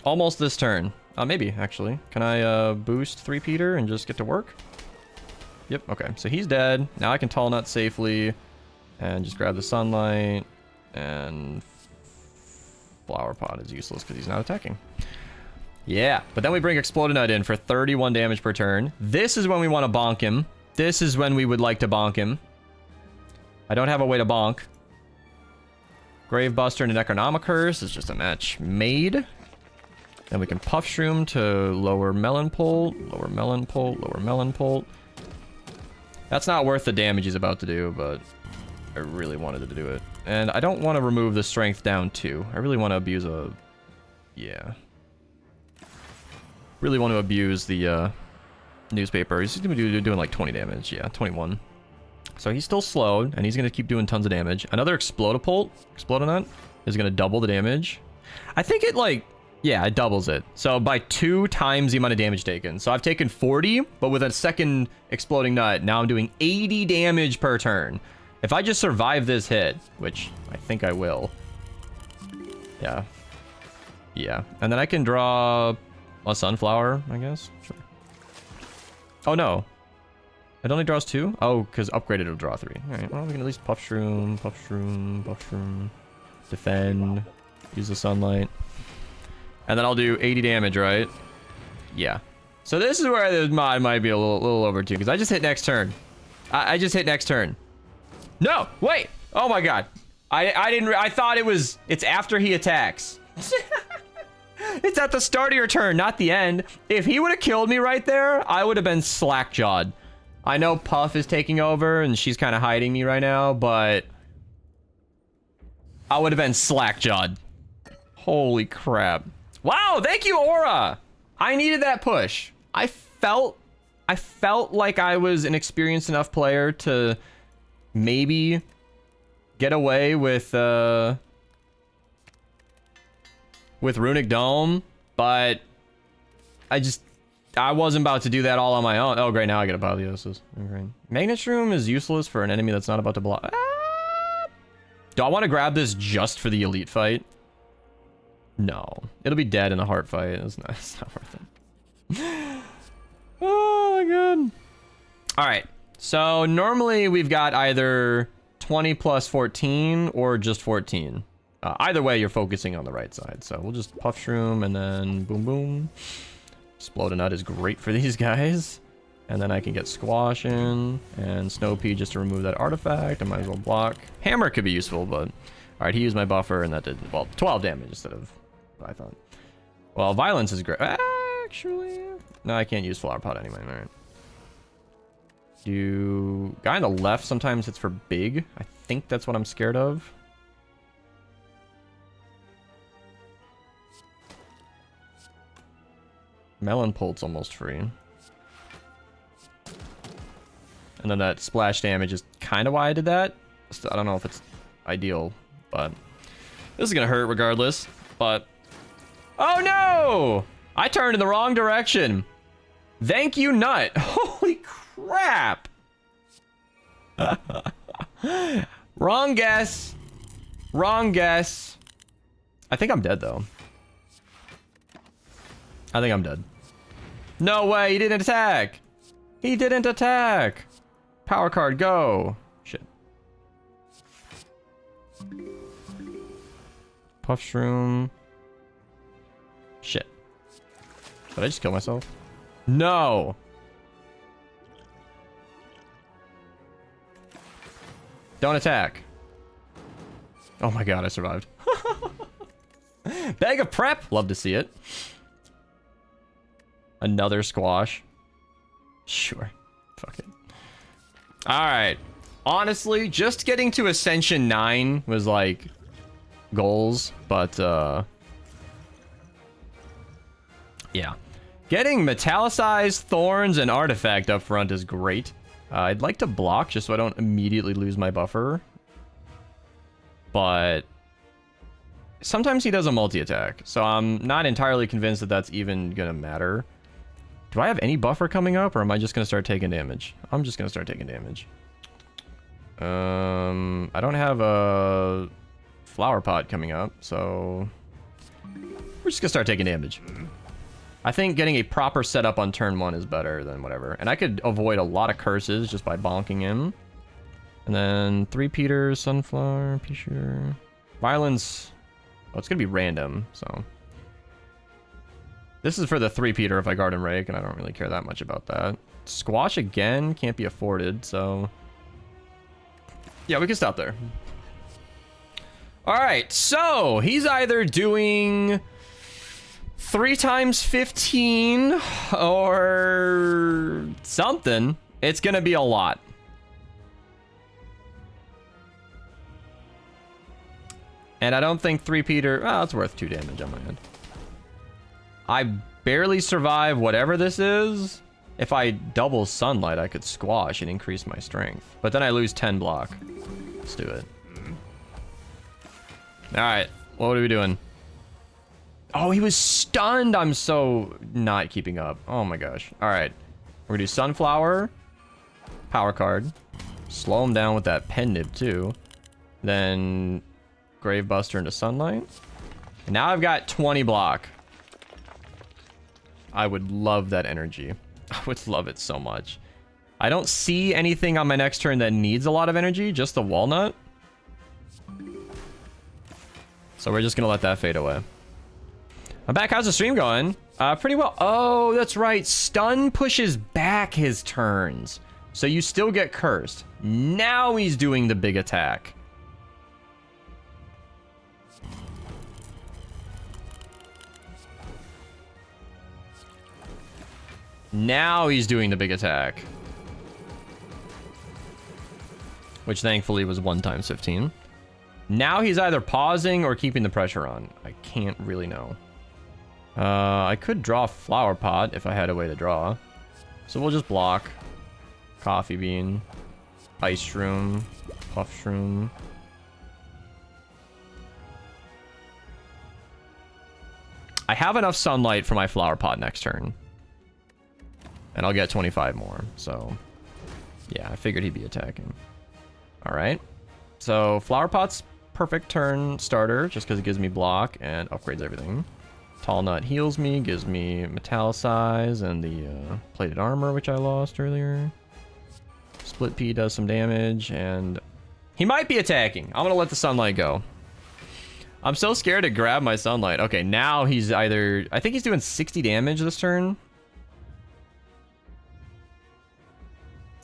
Almost this turn. Maybe, actually. Can I boost 3-Peter and just get to work? Yep, okay. So he's dead. Now I can Tall Nut safely. And just grab the Sunlight. And... Flower Pot is useless because he's not attacking. Yeah, but then we bring Explode a Nut in for 31 damage per turn. This is when we want to bonk him. This is when we would like to bonk him. I don't have a way to bonk. Gravebuster and a Necronomicurse is just a match made. Then we can Puff Shroom to lower Melon Pult, lower Melon Pult, lower Melon Pult. That's not worth the damage he's about to do, but I really wanted to do it. And I don't want to remove the strength down too. I really want to abuse a... yeah. Really want to abuse the Newspaper. He's going to be doing like 20 damage. Yeah, 21. So he's still slowed, and he's going to keep doing tons of damage. Another Explode a Nut, is going to double the damage. I think it like... yeah, it doubles it. So by 2 times the amount of damage taken. So I've taken 40, but with a second Exploding Nut, now I'm doing 80 damage per turn. If I just survive this hit, which I think I will. Yeah. Yeah. And then I can draw a Sunflower, I guess. Sure. Oh, no. It only draws 2? Oh, because upgraded it'll draw 3. All right, well, we can at least Puff Shroom, Puff Shroom, Puff Shroom. Defend. Use the Sunlight. And then I'll do 80 damage, right? Yeah. So this is where the mod might be a little over too, because I just hit next turn. I just hit next turn. No, wait. Oh my god. I thought it's after he attacks. It's at the start of your turn, not the end. If he would have killed me right there, I would have been slack-jawed. I know Puff is taking over and she's kind of hiding me right now, but I would have been slack-jawed. Holy crap. Wow, thank you, Aura. I needed that push. I felt I felt like I was an experienced enough player to maybe get away with Runic Dome, but I wasn't about to do that all on my own. Oh, great, now I get apotheosis. Okay. Magnet Shroom is useless for an enemy that's not about to block. Ah! Do I want to grab this just for the elite fight? No. It'll be dead in a heart fight. It's not worth it. Oh my god. Alright. So normally we've got either 20 plus 14 or just 14. Either way, you're focusing on the right side. So we'll just Puff Shroom and then boom boom. Explode a Nut is great for these guys. And then I can get Squash in and Snow Pea just to remove that artifact. I might as well block. Hammer could be useful, but... Alright, he used my buffer and that did, well, 12 damage instead of Python. Well, Violence is great. Actually... No, I can't use Flower Pot anyway. Alright. Guy on the left sometimes hits for big. I think that's what I'm scared of. Melon Pult's almost free. And then that splash damage is kind of why I did that. I don't know if it's ideal, but this is gonna hurt regardless. But oh no! I turned in the wrong direction. Thank you, Nut. Holy crap! Wrong guess. Wrong guess. I think I'm dead though. I think I'm dead. No way, he didn't attack. He didn't attack. Power card, go. Shit. Puff Shroom. Shit. Did I just kill myself? No. Don't attack. Oh my god, I survived. Bag of prep. Love to see it. Another Squash. Sure. Fuck it. Alright. Honestly, just getting to Ascension 9 was like goals, but yeah. Getting Metallicized Thorns and Artifact up front is great. I'd like to block just so I don't immediately lose my buffer. But sometimes he does a multi-attack, so I'm not entirely convinced that that's even gonna matter. Do I have any buffer coming up, or am I just gonna start taking damage? I'm just gonna start taking damage. I don't have a Flower Pot coming up, so we're just gonna start taking damage. I think getting a proper setup on turn 1 is better than whatever. And I could avoid a lot of curses just by bonking him. And then 3 Peters, Sunflower, Pishur. Violence. Oh, it's gonna be random, so. This is for the 3 Peter if I Garden Rake, and I don't really care that much about that. Squash again can't be afforded, so. Yeah, we can stop there. Alright, so he's either doing 3 times 15 or something. It's gonna be a lot. And I don't think 3 Peter... Oh, it's worth 2 damage on my end. I barely survive whatever this is. If I double Sunlight, I could Squash and increase my strength. But then I lose 10 block. Let's do it. Alright, what are we doing? Oh, he was stunned. I'm so not keeping up. Oh my gosh. Alright. We're gonna do Sunflower. Power card. Slow him down with that Pen Nib too. Then Gravebuster into Sunlight. And now I've got 20 block. I would love that energy. I would love it so much. I don't see anything on my next turn that needs a lot of energy, just the Walnut. So we're just gonna let that fade away. I'm back. How's the stream going? Pretty well. Oh, that's right. Stun pushes back his turns. So you still get cursed. Now he's doing the big attack. Now he's doing the big attack. Which thankfully was 1 times 15. Now he's either pausing or keeping the pressure on. I can't really know. I could draw Flower Pot if I had a way to draw. So we'll just block. Coffee bean. Ice shroom. Puff shroom. I have enough sunlight for my flower pot next turn. And I'll get 25 more, so... Yeah, I figured he'd be attacking. Alright. So, flower pot's perfect turn starter, just because it gives me block and upgrades everything. Tall Nut heals me, gives me Metallicize and the plated armor, which I lost earlier. Split Pea does some damage, and... He might be attacking. I'm gonna let the sunlight go. I'm so scared to grab my sunlight. Okay, now he's either... I think he's doing 60 damage this turn.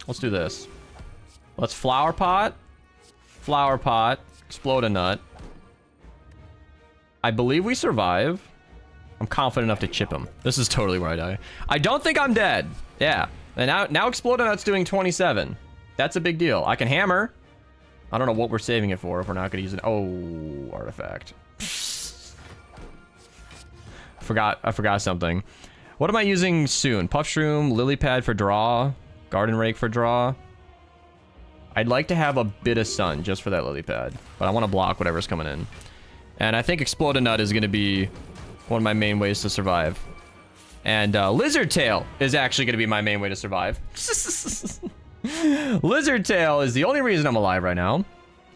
Let's do this. Let's flower pot, explode a nut. I believe we survive. I'm confident enough to chip him. This is totally where I die. I don't think I'm dead. Yeah. And now explode a nut's doing 27. That's a big deal. I can hammer. I don't know what we're saving it for if we're not going to use it. Oh, artifact. I forgot something. What am I using soon? Puff Shroom, Lily Pad for draw, Garden Rake for draw. I'd like to have a bit of sun just for that Lily Pad, but I want to block whatever's coming in. And I think Explode a Nut is going to be one of my main ways to survive. And Lizard Tail is actually going to be my main way to survive. Lizard Tail is the only reason I'm alive right now.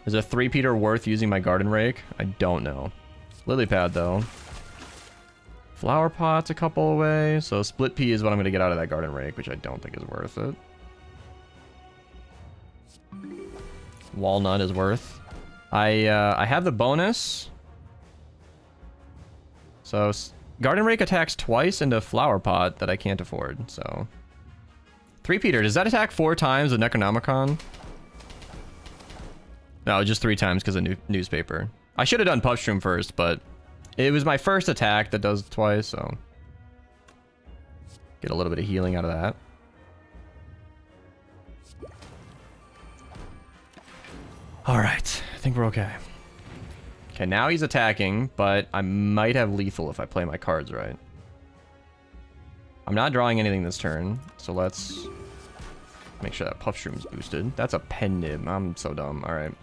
Is a 3-peater worth using my Garden Rake? I don't know. Lily Pad, though. Flower Pot's a couple away, so Split Pea is what I'm going to get out of that Garden Rake, which I don't think is worth it. Walnut is worth. I have the bonus. So Garden Rake attacks twice into Flower Pot that I can't afford, so... 3-peater, does that attack 4 times with Necronomicon? No, just 3 times because of newspaper. I should have done Puff Shroom first, but it was my first attack that does it twice, so... Get a little bit of healing out of that. Alright, I think we're okay. Okay, now he's attacking, but I might have lethal if I play my cards right. I'm not drawing anything this turn, so let's make sure that Puff Shroom's boosted. That's a pen nib. I'm so dumb. Alright.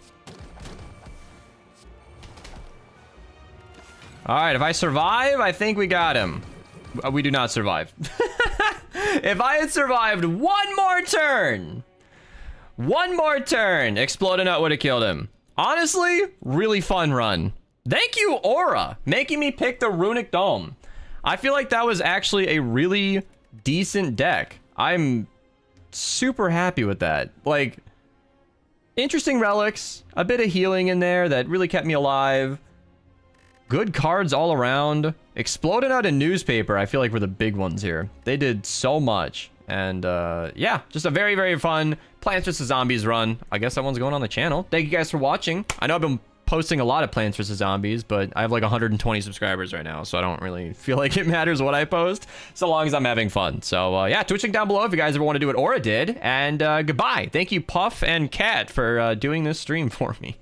Alright, if I survive, I think we got him. We do not survive. If I had survived one more turn, Explode a Nut would have killed him. Honestly, really fun run. Thank you, Aura, making me pick the Runic Dome. I feel like that was actually a really decent deck. I'm super happy with that. Like, interesting relics, a bit of healing in there that really kept me alive. Good cards all around. Explode a Nut and Newspaper, I feel like were the big ones here. They did so much. And yeah, just a very, very fun Plants vs. Zombies run. I guess that one's going on the channel. Thank you guys for watching. I know I've been posting a lot of Plants vs. Zombies, but I have like 120 subscribers right now, so I don't really feel like it matters what I post, so long as I'm having fun. So yeah, Twitch link down below if you guys ever want to do what Aura did, and goodbye. Thank you, Puff and Cat, for doing this stream for me.